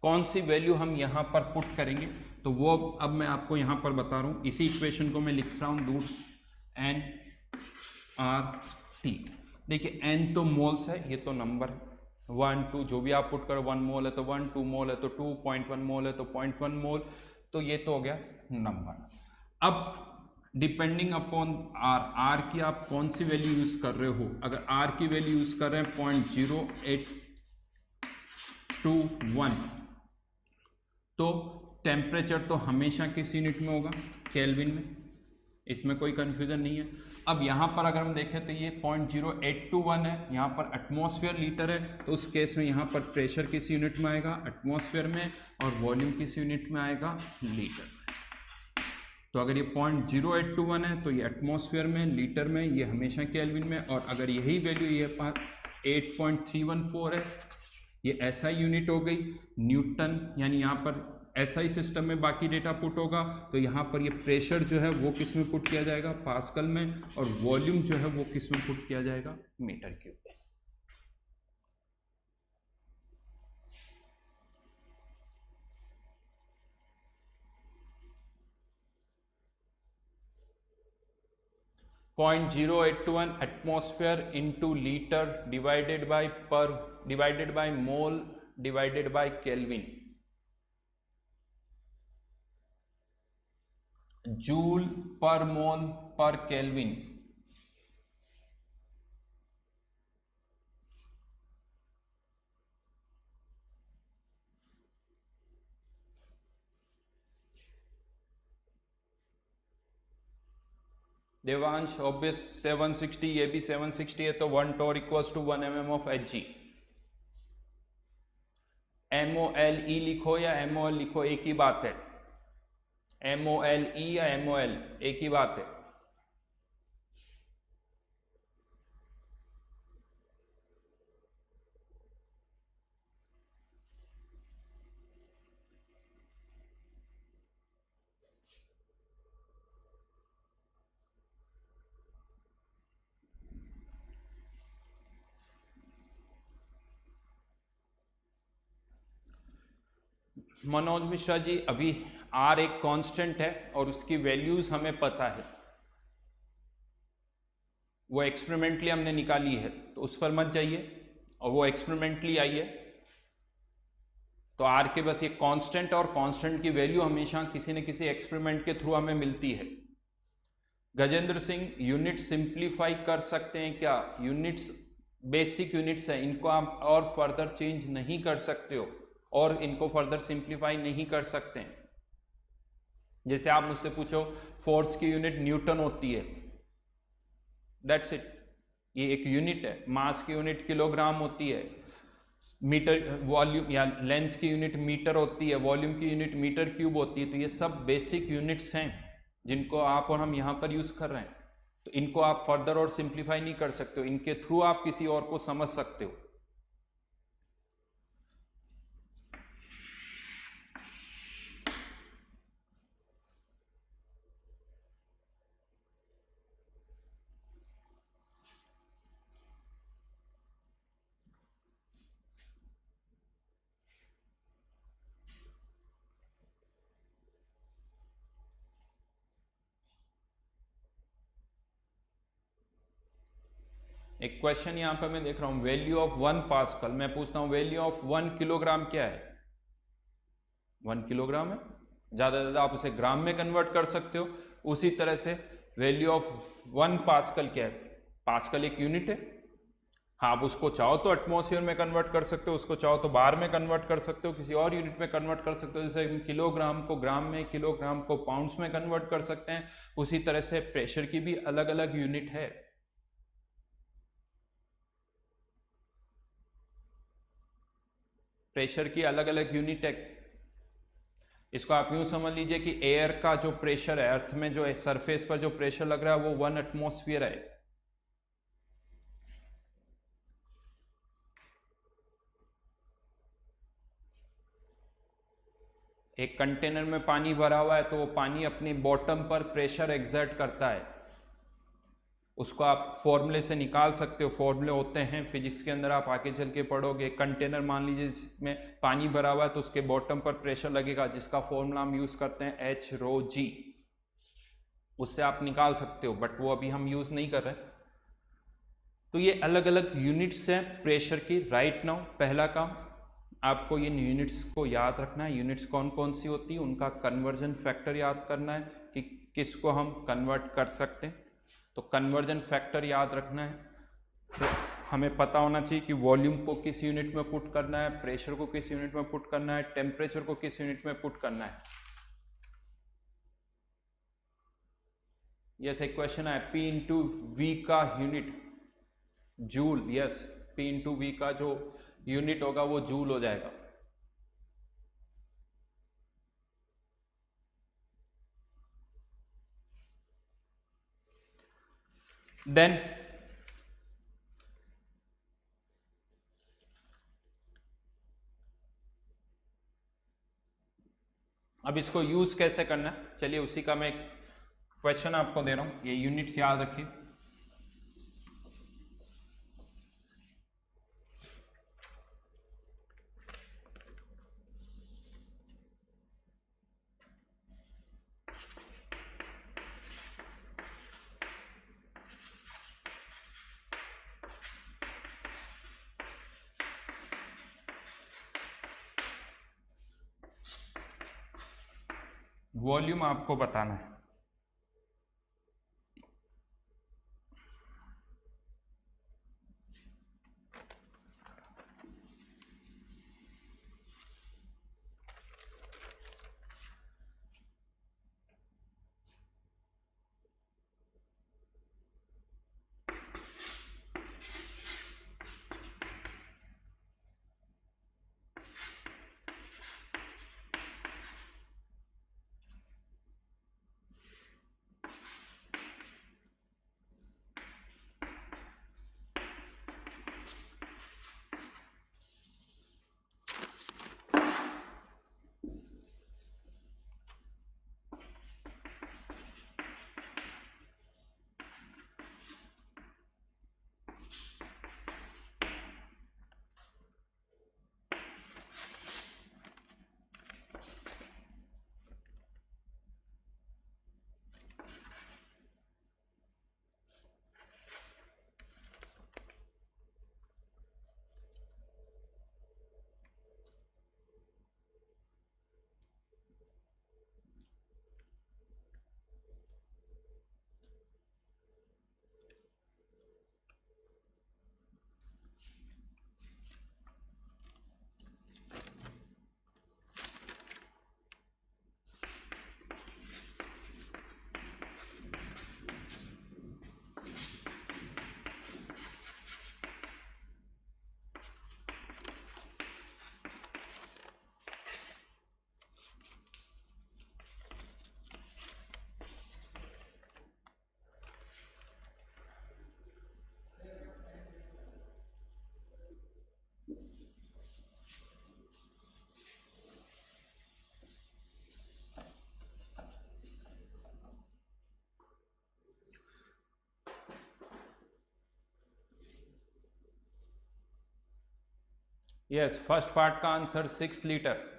कौन सी वैल्यू हम यहां पर पुट करेंगे। तो वो अब मैं आपको यहां पर बता रहा हूं। इसी इक्वेशन को मैं लिख रहा हूं NRT। देखिए n तो मोल्स है, ये तो नंबर है। 1 2 जो भी आप पुट करो, 1 मोल है तो 1, 2 मोल है तो 2, 0.1 मोल है तो 0.1 मोल। तो ये तो हो गया नंबर। अब डिपेंडिंग अपॉन आर की आप कौन सी वैल्यू यूज कर रहे हो। अगर आर की वैल्यू यूज कर रहे हैं 0.0821, तो टेम्परेचर तो हमेशा किस यूनिट में होगा, केल्विन में। इसमें कोई कंफ्यूजन नहीं है। अब यहाँ पर अगर हम देखें तो ये 0.0821 है, यहाँ पर एटमॉस्फेयर लीटर है, तो उस केस में यहाँ पर प्रेशर किस यूनिट में आएगा, एटमॉस्फेयर में, और वॉल्यूम किस यूनिट में आएगा, लीटर में। तो अगर ये 0.0821 है तो ये एटमॉस्फेयर में, लीटर में, ये हमेशा केल्विन में, और अगर यही वैल्यू ये पास 8.314 है, ये एसआई यूनिट हो गई, न्यूटन, यानी यहाँ पर एसआई सिस्टम में बाकी डेटा पुट होगा, तो यहाँ पर ये प्रेशर जो है वो किस में पुट किया जाएगा, पास्कल में, और वॉल्यूम जो है वो किस में पुट किया जाएगा, मीटर क्यूब में। Point 081 atmosphere into litre divided by mole divided by kelvin, joule per mole पर केल्विन। देवांश ऑब्वियस 760, ये भी 760 है, तो 1 torr equals to 1 mm of Hg। MOLE लिखो या MOL लिखो, एक ही बात है। MOLE या MOL एक ही बात है। मनोज मिश्रा जी, अभी R एक कांस्टेंट है और उसकी वैल्यूज हमें पता है, वो एक्सपेरिमेंटली हमने निकाली है, तो उस पर मत जाइए, और वो एक्सपेरिमेंटली आई है, तो R के बस ये कांस्टेंट, और कांस्टेंट की वैल्यू हमेशा किसी न किसी एक्सपेरिमेंट के थ्रू हमें मिलती है। गजेंद्र सिंह, यूनिट सिंप्लीफाई कर सकते हैं क्या? यूनिट्स बेसिक यूनिट्स है, इनको आप और फर्दर चेंज नहीं कर सकते हो, और इनको फर्दर सिंप्लीफाई नहीं कर सकते हैं। जैसे आप मुझसे पूछो फोर्स की यूनिट न्यूटन होती है, दैट्स इट, ये एक यूनिट है। मास की यूनिट किलोग्राम होती है, मीटर वॉल्यूम या लेंथ की यूनिट मीटर होती है, वॉल्यूम की यूनिट मीटर क्यूब होती है। तो ये सब बेसिक यूनिट्स हैं जिनको आप और हम यहाँ पर यूज कर रहे हैं, तो इनको आप फर्दर और सिंप्लीफाई नहीं कर सकते हो, इनके थ्रू आप किसी और को समझ सकते हो। एक क्वेश्चन यहाँ पे मैं देख रहा हूँ, वैल्यू ऑफ 1 पास्कल, मैं पूछता हूँ वैल्यू ऑफ 1 किलोग्राम क्या है? 1 किलोग्राम है, ज़्यादा से ज़्यादा आप उसे ग्राम में कन्वर्ट कर सकते हो। उसी तरह से वैल्यू ऑफ 1 पास्कल क्या है? पास्कल एक यूनिट है, हाँ आप उसको चाहो तो एटमॉस्फेयर में कन्वर्ट कर सकते हो, उसको चाहो तो बार में कन्वर्ट कर सकते हो, किसी और यूनिट में कन्वर्ट कर सकते हो। जैसे किलोग्राम को ग्राम में, किलोग्राम को पाउंड्स में कन्वर्ट कर सकते हैं, उसी तरह से प्रेशर की भी अलग अलग यूनिट है। प्रेशर की अलग अलग यूनिट है। इसको आप यूं समझ लीजिए कि एयर का जो प्रेशर है, अर्थ में जो सरफेस पर जो प्रेशर लग रहा है वो 1 एटमॉस्फेयर है। एक कंटेनर में पानी भरा हुआ है तो वो पानी अपनी बॉटम पर प्रेशर एक्सर्ट करता है, उसको आप फॉर्मूले से निकाल सकते हो, फॉर्मूले होते हैं फिजिक्स के अंदर, आप आगे चल के पढ़ोगे। कंटेनर मान लीजिए जिसमें पानी भरा हुआ है तो उसके बॉटम पर प्रेशर लगेगा, जिसका फॉर्मूला हम यूज़ करते हैं H ρg, उससे आप निकाल सकते हो, बट वो अभी हम यूज़ नहीं कर रहे। तो ये अलग अलग यूनिट्स हैं प्रेशर की। राइट नाउ पहला काम आपको इन यूनिट्स को याद रखना है। यूनिट्स कौन कौन सी होती है, उनका कन्वर्जन फैक्टर याद करना है कि किसको हम कन्वर्ट कर सकते हैं। तो कन्वर्जन फैक्टर याद रखना है, तो हमें पता होना चाहिए कि वॉल्यूम को किस यूनिट में पुट करना है, प्रेशर को किस यूनिट में पुट करना है, टेम्परेचर को किस यूनिट में पुट करना है। यस, एक क्वेश्चन है P इंटू वी का unit joule. Yes, P into V का जो यूनिट होगा वो जूल हो जाएगा। देन अब इसको यूज कैसे करना है, चलिए उसी का मैं एक क्वेश्चन आपको दे रहा हूं, ये यूनिट्स याद रखिए। वॉल्यूम आपको बताना है। यस, फर्स्ट पार्ट का आंसर 6 लीटर।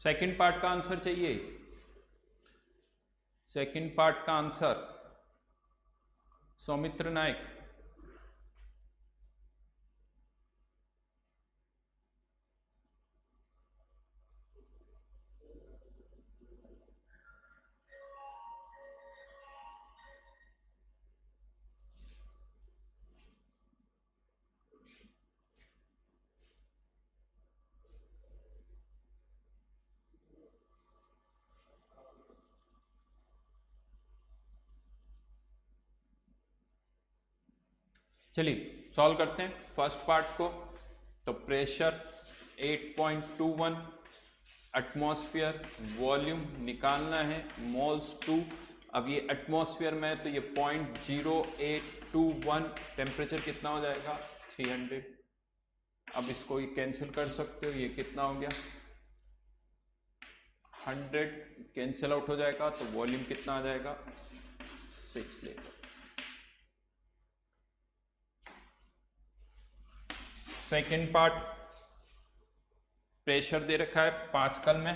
सेकंड पार्ट का आंसर चाहिए, सेकंड पार्ट का आंसर सौमित्र नायक। चलिए सॉल्व करते हैं फर्स्ट पार्ट को। तो प्रेशर 8.21 एटमॉस्फेयर, वॉल्यूम निकालना है मोल्स 2। अब ये एटमॉस्फेयर में तो ये 0.0821, टेम्परेचर कितना हो जाएगा 300। अब इसको ये कैंसिल कर सकते हो, ये कितना हो गया 100, कैंसिल आउट हो जाएगा तो वॉल्यूम कितना आ जाएगा 6 लीटर। सेकेंड पार्ट, प्रेशर दे रखा है पास्कल में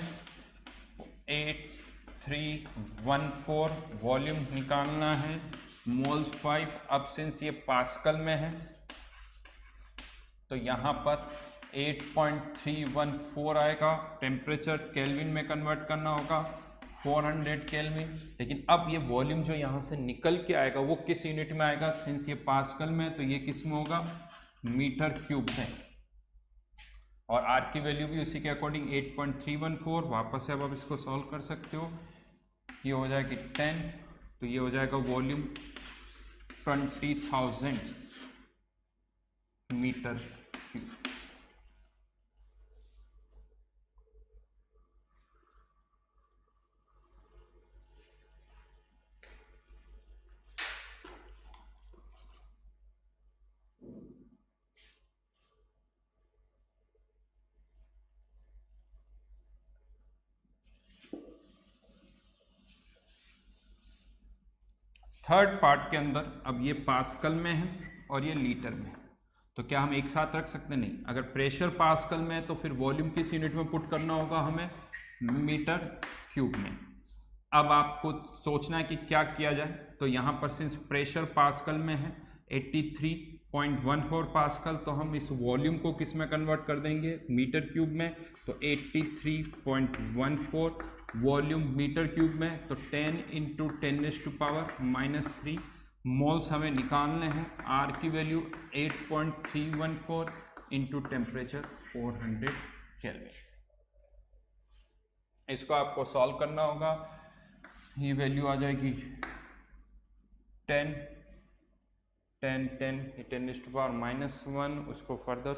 8.314 वॉल्यूम निकालना है, मोल्स 5। अब सिंस ये पास्कल में है तो यहाँ पर 8.314 आएगा। टेम्परेचर केल्विन में कन्वर्ट करना होगा, 400 केल्विन। लेकिन अब ये वॉल्यूम जो यहाँ से निकल के आएगा वो किस यूनिट में आएगा? सिंस ये पास्कल में है तो ये किस में होगा? मीटर क्यूब में। और आर की वैल्यू भी उसी के अकॉर्डिंग 8.314। वापस से अब आप इसको सॉल्व कर सकते हो। ये हो जाएगी 10, तो ये हो जाएगा volume 20,000 metre cube. Third part के अंदर अब ये पास्कल में है और ये लीटर में है, तो क्या हम एक साथ रख सकते? नहीं। अगर प्रेशर पास्कल में है तो फिर वॉल्यूम किस यूनिट में पुट करना होगा हमें? मीटर क्यूब में। अब आपको सोचना है कि क्या किया जाए। तो यहाँ पर सिंस प्रेशर पास्कल में है 83.14 पास्कल, तो हम इस वॉल्यूम को किस में कन्वर्ट कर देंगे? मीटर क्यूब में। तो 83.14 वॉल्यूम मीटर क्यूब में, तो 10 × 10⁻³ मोल्स हमें निकालने हैं। आर की वैल्यू 8.314 इंटू टेम्परेचर 400 केल्विन। इसको आपको सॉल्व करना होगा। ये वैल्यू आ जाएगी 10 10⁻⁻1। उसको फर्दर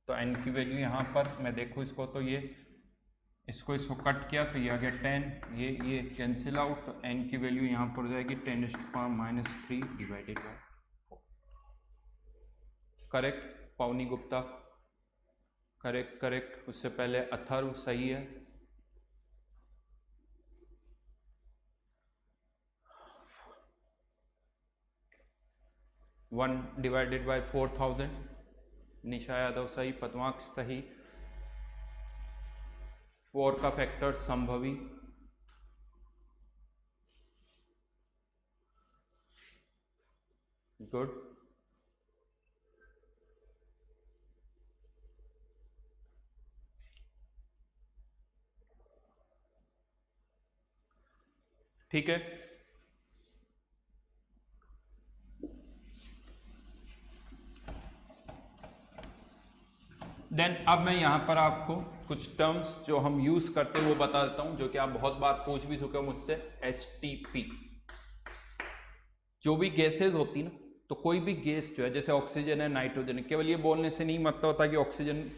तो n की वैल्यू यहाँ पर मैं देखूँ इसको, तो ये इसको कट किया तो ये आ गया 10, ये कैंसिल आउट, तो n की वैल्यू यहाँ पर हो जाएगी 10⁻³ डिवाइडेड बाय 4। करेक्ट पावनी गुप्ता? करेक्ट। उससे पहले अथर्व सही है। One divided by 4000। निशा यादव सही, पद्माक्ष सही। 4 का फैक्टर संभवी। गुड। ठीक है। देन अब मैं यहाँ पर आपको कुछ टर्म्स जो हम यूज करते हैं वो बता देता हूँ, जो कि आप बहुत बार पूछ भी चुके हो मुझसे। HTP। जो भी गैसेज होती ना, तो कोई भी गैस जो है, जैसे ऑक्सीजन है, नाइट्रोजन है, केवल ये बोलने से नहीं मतलब होता कि ऑक्सीजन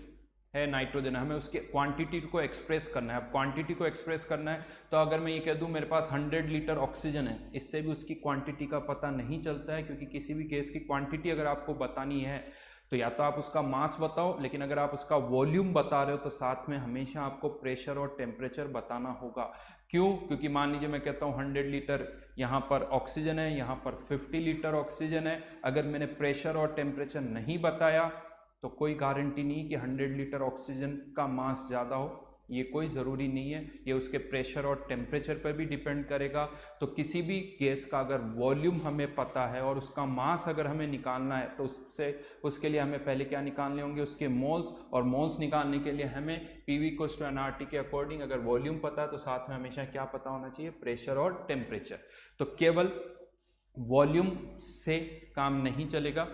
है, नाइट्रोजन है। हमें उसके क्वांटिटी को एक्सप्रेस करना है। अब क्वांटिटी को एक्सप्रेस करना है तो अगर मैं ये कह दूं मेरे पास 100 लीटर ऑक्सीजन है, इससे भी उसकी क्वांटिटी का पता नहीं चलता है, क्योंकि किसी भी गैस की क्वांटिटी अगर आपको बतानी है तो या तो आप उसका मास बताओ, लेकिन अगर आप उसका वॉल्यूम बता रहे हो तो साथ में हमेशा आपको प्रेशर और टेम्परेचर बताना होगा। क्यों? क्योंकि मान लीजिए मैं कहता हूँ 100 लीटर यहाँ पर ऑक्सीजन है, यहाँ पर 50 लीटर ऑक्सीजन है। अगर मैंने प्रेशर और टेम्परेचर नहीं बताया तो कोई गारंटी नहीं कि 100 लीटर ऑक्सीजन का मास ज़्यादा हो, ये कोई ज़रूरी नहीं है। ये उसके प्रेशर और टेम्परेचर पर भी डिपेंड करेगा। तो किसी भी गैस का अगर वॉल्यूम हमें पता है और उसका मास अगर हमें निकालना है तो उसके लिए हमें पहले क्या निकालने होंगे? उसके मोल्स। और मोल्स निकालने के लिए हमें PV = nRT के अकॉर्डिंग अगर वॉल्यूम पता है तो साथ में हमेशा क्या पता होना चाहिए? प्रेशर और टेम्परेचर। तो केवल वॉल्यूम से काम नहीं चलेगा,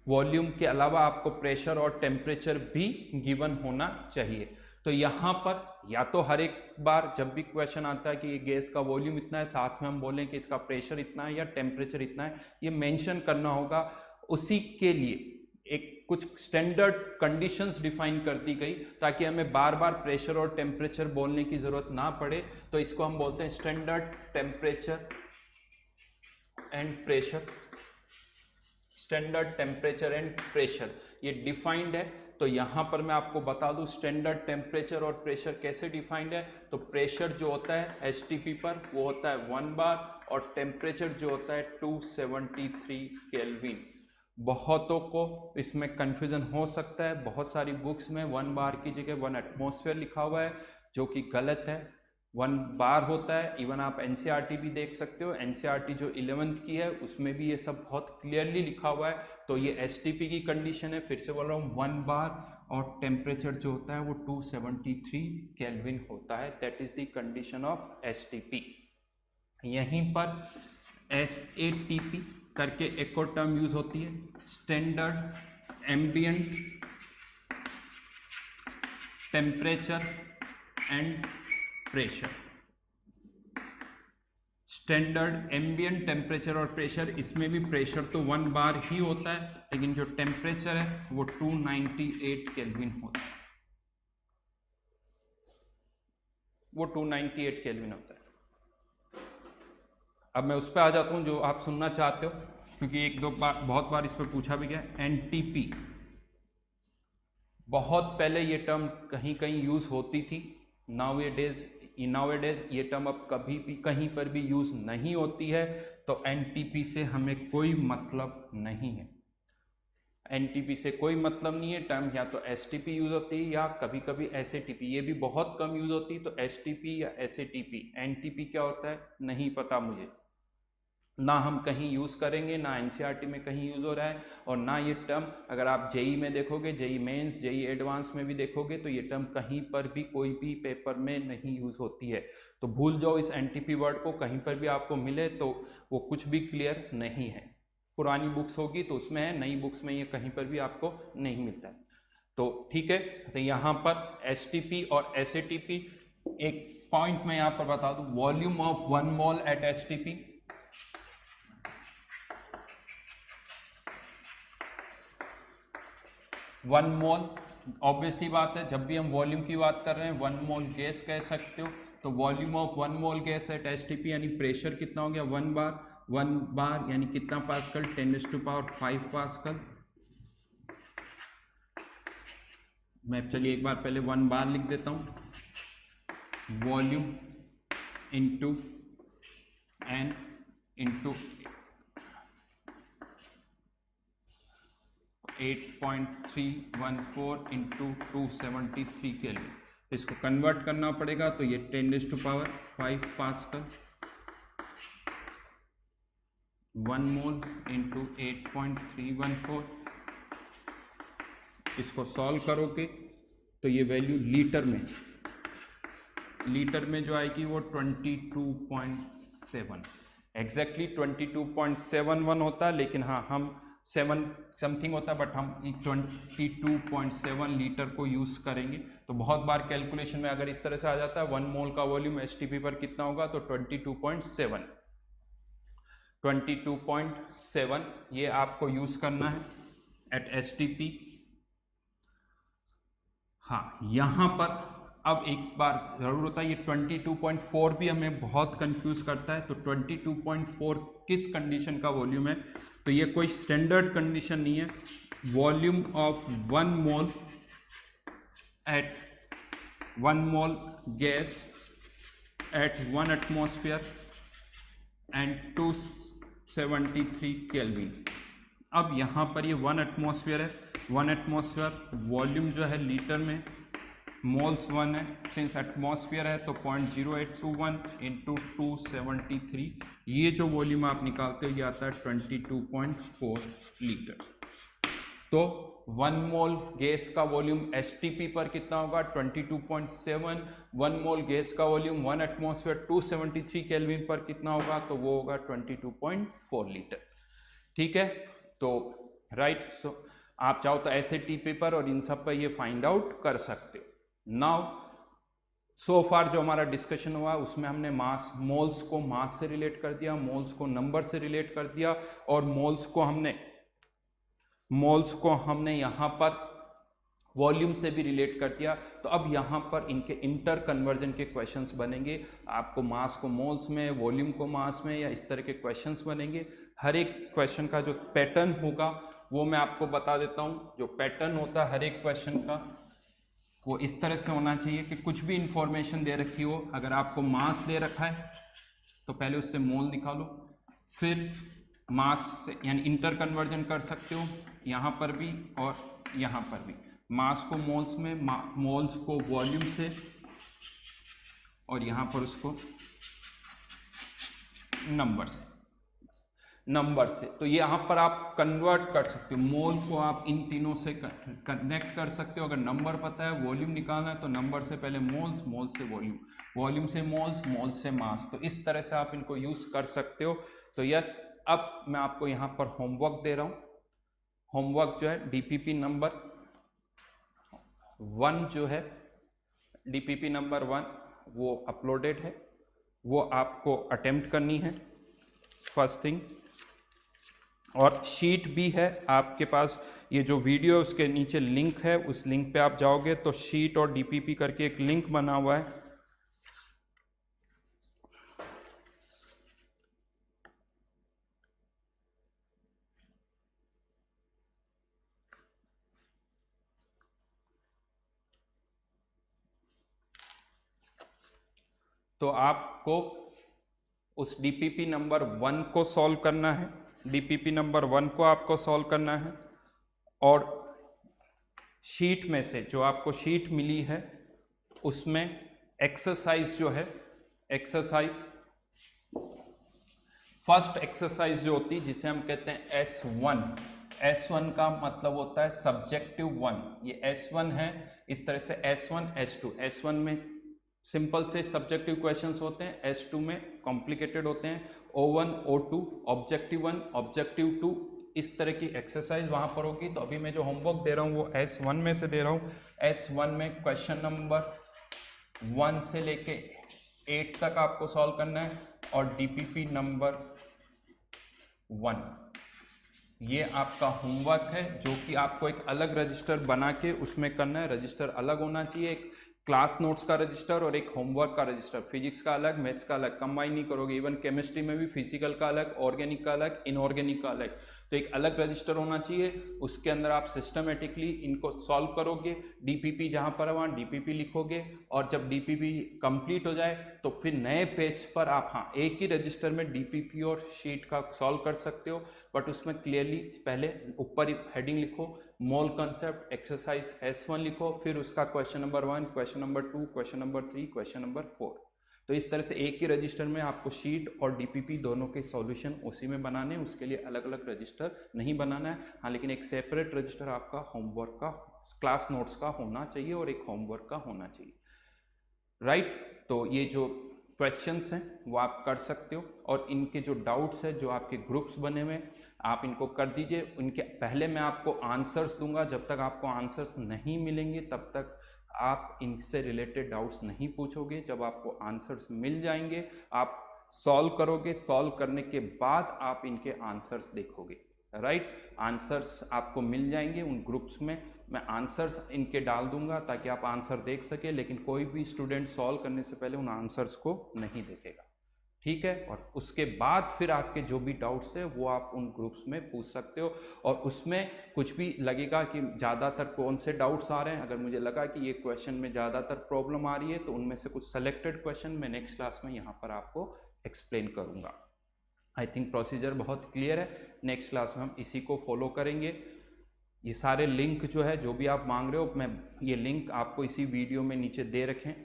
वॉल्यूम के अलावा आपको प्रेशर और टेम्परेचर भी गिवन होना चाहिए। तो यहाँ पर या तो हर एक बार जब भी क्वेश्चन आता है कि ये गैस का वॉल्यूम इतना है, साथ में हम बोलें कि इसका प्रेशर इतना है या टेम्परेचर इतना है, ये मेंशन करना होगा। उसी के लिए एक कुछ स्टैंडर्ड कंडीशंस डिफाइन कर दी गई ताकि हमें बार बार प्रेशर और टेम्परेचर बोलने की ज़रूरत ना पड़े। तो इसको हम बोलते हैं standard temperature and pressure. Standard temperature and pressure ये डिफाइंड है। तो यहाँ पर मैं आपको बता दूँ स्टैंडर्ड टेम्परेचर और प्रेशर कैसे डिफाइंड है। तो प्रेशर जो होता है HTP पर वो होता है 1 बार, और टेम्परेचर जो होता है 273 केल्विन। बहुतों को इसमें कंफ्यूजन हो सकता है, बहुत सारी बुक्स में 1 बार की जगह 1 एटमॉस्फेयर लिखा हुआ है, जो कि गलत है। 1 बार होता है। इवन आप एनसीईआरटी भी देख सकते हो, एनसीईआरटी जो 11th की है उसमें भी ये सब बहुत क्लियरली लिखा हुआ है। तो ये एसटीपी की कंडीशन है, फिर से बोल रहा हूँ 1 बार, और टेम्परेचर जो होता है वो 273 केल्विन होता है। That is the condition of STP. यहीं पर एसएटीपी करके एक और टर्म यूज होती है, standard ambient temperature and pressure. Standard ambient temperature और प्रेशर, इसमें भी प्रेशर तो 1 बार ही होता है, लेकिन जो टेम्परेचर है वो 298 केल्विन होता है, वो 298 केल्विन होता है। अब मैं उस पर आ जाता हूँ जो आप सुनना चाहते हो, क्योंकि एक दो बार बहुत बार इस पर पूछा भी गया। एनटीपी, बहुत पहले ये टर्म कहीं कहीं यूज होती थी। नाउएडेज ये टर्म अब कभी भी कहीं पर भी यूज नहीं होती है। तो एनटीपी से हमें कोई मतलब नहीं है, एनटीपी से कोई मतलब नहीं है। टर्म या तो एसटीपी यूज होती है या कभी कभी एसएटीपी, ये भी बहुत कम यूज होती है। तो एसटीपी या एसएटीपी, एनटीपी क्या होता है नहीं पता मुझे, ना हम कहीं यूज़ करेंगे, ना एनसीईआरटी में कहीं यूज़ हो रहा है, और ना ये टर्म अगर आप जेई में देखोगे, जेई मेंस, जेई एडवांस में भी देखोगे, तो ये टर्म कहीं पर भी कोई भी पेपर में नहीं यूज़ होती है। तो भूल जाओ इस एनटीपी वर्ड को, कहीं पर भी आपको मिले तो वो कुछ भी क्लियर नहीं है। पुरानी बुक्स होगी तो उसमें है, नई बुक्स में ये कहीं पर भी आपको नहीं मिलता है। तो ठीक है, तो यहाँ पर एसटीपी और एसएटीपी, एक पॉइंट मैं यहाँ पर बता दूँ, volume of 1 mole at STP, 1 mole, obviously बात है जब भी हम वॉल्यूम की बात कर रहे हैं 1 मोल गैस कह सकते हो। तो volume of 1 mole gas eight STP यानी प्रेशर कितना हो गया 1 बार यानी कितना पास्कल, 10⁵ पास्कल। मैं चलिए एक बार पहले 1 बार लिख देता हूँ, volume into n into 8.314 into 273 kelvin. इसको कन्वर्ट करना पड़ेगा, तो ये 10⁵ पास्कल, 1 मोल इंटू 8.314। इसको सॉल्व करोगे तो ये वैल्यू लीटर में जो आएगी वो 22.7, एग्जैक्टली 22.71 होता है, लेकिन हाँ हम 7 समथिंग होता है, बट हम 22.7 लीटर को यूज़ करेंगे। तो बहुत बार कैलकुलेशन में अगर इस तरह से आ जाता है 1 मोल का वॉल्यूम एसटीपी पर कितना होगा, तो 22.7 ये आपको यूज़ करना है एट एसटीपी। हाँ, यहाँ पर अब एक बार ज़रूर होता है, ये 22.4 भी हमें बहुत कंफ्यूज करता है। तो 22.4 किस कंडीशन का वॉल्यूम है, तो ये कोई स्टैंडर्ड कंडीशन नहीं है। Volume of 1 mole at 1 mole gas at 1 atmosphere and 273 kelvin. अब यहाँ पर ये 1 एटमॉस्फेयर है, 1 एटमॉस्फेयर वॉल्यूम जो है लीटर में, मोल्स 1 है, सिंस एटमॉस्फेयर है तो 0.0821 इंटू 273, ये जो वॉल्यूम आप निकालते हो ये आता है 22.4 लीटर। तो 1 मोल गैस का वॉल्यूम एसटीपी पर कितना होगा 22.7, 1 मोल गैस का वॉल्यूम 1 एटमॉस्फेयर 273 केल्विन पर कितना होगा, तो वो होगा 22.4 लीटर। ठीक है, तो राइट, सो आप चाहो तो एसएटीपी पर और इन सब पर ये फाइंड आउट कर सकते हो। नाउ सो फार जो हमारा डिस्कशन हुआ उसमें हमने मास, मोल्स को मास से रिलेट कर दिया, मोल्स को नंबर से रिलेट कर दिया, और मोल्स को हमने यहाँ पर वॉल्यूम से भी रिलेट कर दिया। तो अब यहाँ पर इनके इंटर कन्वर्जन के क्वेश्चंस बनेंगे, आपको मास को मोल्स में, वॉल्यूम को मास में, या इस तरह के क्वेश्चंस बनेंगे। हर एक क्वेश्चन का जो पैटर्न होगा वो मैं आपको बता देता हूँ। जो पैटर्न होता है हर एक क्वेश्चन का वो इस तरह से होना चाहिए कि कुछ भी इंफॉर्मेशन दे रखी हो, अगर आपको मास दे रखा है तो पहले उससे मोल निकालो, फिर मास से यानी इंटर कन्वर्जन कर सकते हो, यहाँ पर भी और यहाँ पर भी। मास को मोल्स में, मोल्स को वॉल्यूम से, और यहाँ पर उसको नंबर से। तो यहाँ पर आप कन्वर्ट कर सकते हो, मोल को आप इन तीनों से कनेक्ट कर सकते हो। अगर नंबर पता है, वॉल्यूम निकालना है, तो नंबर से पहले मोल्स, मोल्स से वॉल्यूम, वॉल्यूम से मोल्स, मोल्स से मास। तो इस तरह से आप इनको यूज कर सकते हो। तो यस, अब मैं आपको यहाँ पर होमवर्क दे रहा हूँ। होमवर्क जो है डीपीपी नंबर 1 जो है, डीपीपी नंबर 1 वो अपलोडेड है, वो आपको अटेम्प्ट करनी है फर्स्ट थिंग। और शीट भी है आपके पास, ये जो वीडियो है उसके नीचे लिंक है, उस लिंक पे आप जाओगे तो शीट और डीपीपी करके एक लिंक बना हुआ है। तो आपको उस डीपीपी नंबर 1 को सॉल्व करना है, डीपीपी नंबर 1 को आपको सॉल्व करना है। और शीट में से जो आपको शीट मिली है उसमें एक्सरसाइज जो है, एक्सरसाइज फर्स्ट एक्सरसाइज जो होती है जिसे हम कहते हैं S1, S1 का मतलब होता है सब्जेक्टिव 1। ये S1 है, इस तरह से S1 S2। S1 में सिंपल से सब्जेक्टिव क्वेश्चंस होते हैं, S2 में कॉम्प्लिकेटेड होते हैं, O1 O2, ऑब्जेक्टिव 1 ऑब्जेक्टिव 2, इस तरह की एक्सरसाइज वहां पर होगी। तो अभी मैं जो होमवर्क दे रहा हूँ वो S1 में से दे रहा हूँ। S1 में क्वेश्चन नंबर 1 से लेके 8 तक आपको सॉल्व करना है, और डीपीपी नंबर 1 ये आपका होमवर्क है, जो कि आपको एक अलग रजिस्टर बना के उसमें करना है। रजिस्टर अलग होना चाहिए, एक क्लास नोट्स का रजिस्टर और एक होमवर्क का रजिस्टर। फिजिक्स का अलग, मैथ्स का अलग, कंबाइन नहीं करोगे। इवन केमिस्ट्री में भी फिजिकल का अलग, ऑर्गेनिक का अलग, इनऑर्गेनिक का अलग। तो एक अलग रजिस्टर होना चाहिए, उसके अंदर आप सिस्टमेटिकली इनको सॉल्व करोगे। डीपीपी जहां पर है वहां डीपीपी लिखोगे, और जब डीपीपी कंप्लीट हो जाए तो फिर नए पेज पर आप, हाँ, एक ही रजिस्टर में डीपीपी और शीट का सॉल्व कर सकते हो, बट उसमें क्लियरली पहले ऊपर हेडिंग लिखो, मोल कंसेप्ट एक्सरसाइज S1 लिखो, फिर उसका question number 1, question number 2, question number 3, question number 4। तो इस तरह से एक ही रजिस्टर में आपको शीट और डीपीपी दोनों के सॉल्यूशन उसी में बनाने हैं। उसके लिए अलग अलग रजिस्टर नहीं बनाना है, हाँ, लेकिन एक सेपरेट रजिस्टर आपका होमवर्क का, क्लास नोट्स का होना चाहिए और एक होमवर्क का होना चाहिए, राइट। तो ये जो क्वेश्चंस हैं वो आप कर सकते हो, और इनके जो डाउट्स हैं, जो आपके ग्रुप्स बने हुए हैं, आप इनको कर दीजिए। उनके पहले मैं आपको आंसर्स दूंगा, जब तक आपको आंसर्स नहीं मिलेंगे तब तक आप इनसे रिलेटेड डाउट्स नहीं पूछोगे। जब आपको आंसर्स मिल जाएंगे आप सॉल्व करोगे, सॉल्व करने के बाद आप इनके आंसर्स देखोगे, राइट। आंसर्स आपको मिल जाएंगे उन ग्रुप्स में, मैं आंसर्स इनके डाल दूंगा ताकि आप आंसर देख सके, लेकिन कोई भी स्टूडेंट सॉल्व करने से पहले उन आंसर्स को नहीं देखेगा, ठीक है। और उसके बाद फिर आपके जो भी डाउट्स है वो आप उन ग्रुप्स में पूछ सकते हो। और उसमें कुछ भी लगेगा कि ज़्यादातर कौन से डाउट्स आ रहे हैं, अगर मुझे लगा कि ये क्वेश्चन में ज़्यादातर प्रॉब्लम आ रही है, तो उनमें से कुछ सेलेक्टेड क्वेश्चन मैं नेक्स्ट क्लास में यहाँ पर आपको एक्सप्लेन करूँगा। आई थिंक प्रोसीजर बहुत क्लियर है, नेक्स्ट क्लास में हम इसी को फॉलो करेंगे। ये सारे लिंक जो है, जो भी आप मांग रहे हो, मैं ये लिंक आपको इसी वीडियो में नीचे दे रखें,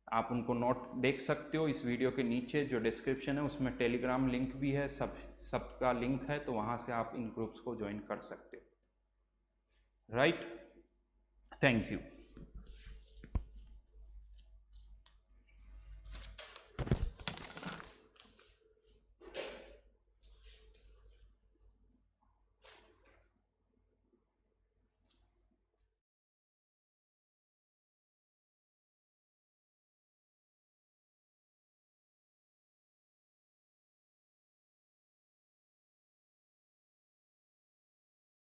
आप उनको नोट देख सकते हो। इस वीडियो के नीचे जो डिस्क्रिप्शन है उसमें टेलीग्राम लिंक भी है, सबका लिंक है, तो वहाँ से आप इन ग्रुप्स को ज्वाइन कर सकते हो, राइट। Thank you.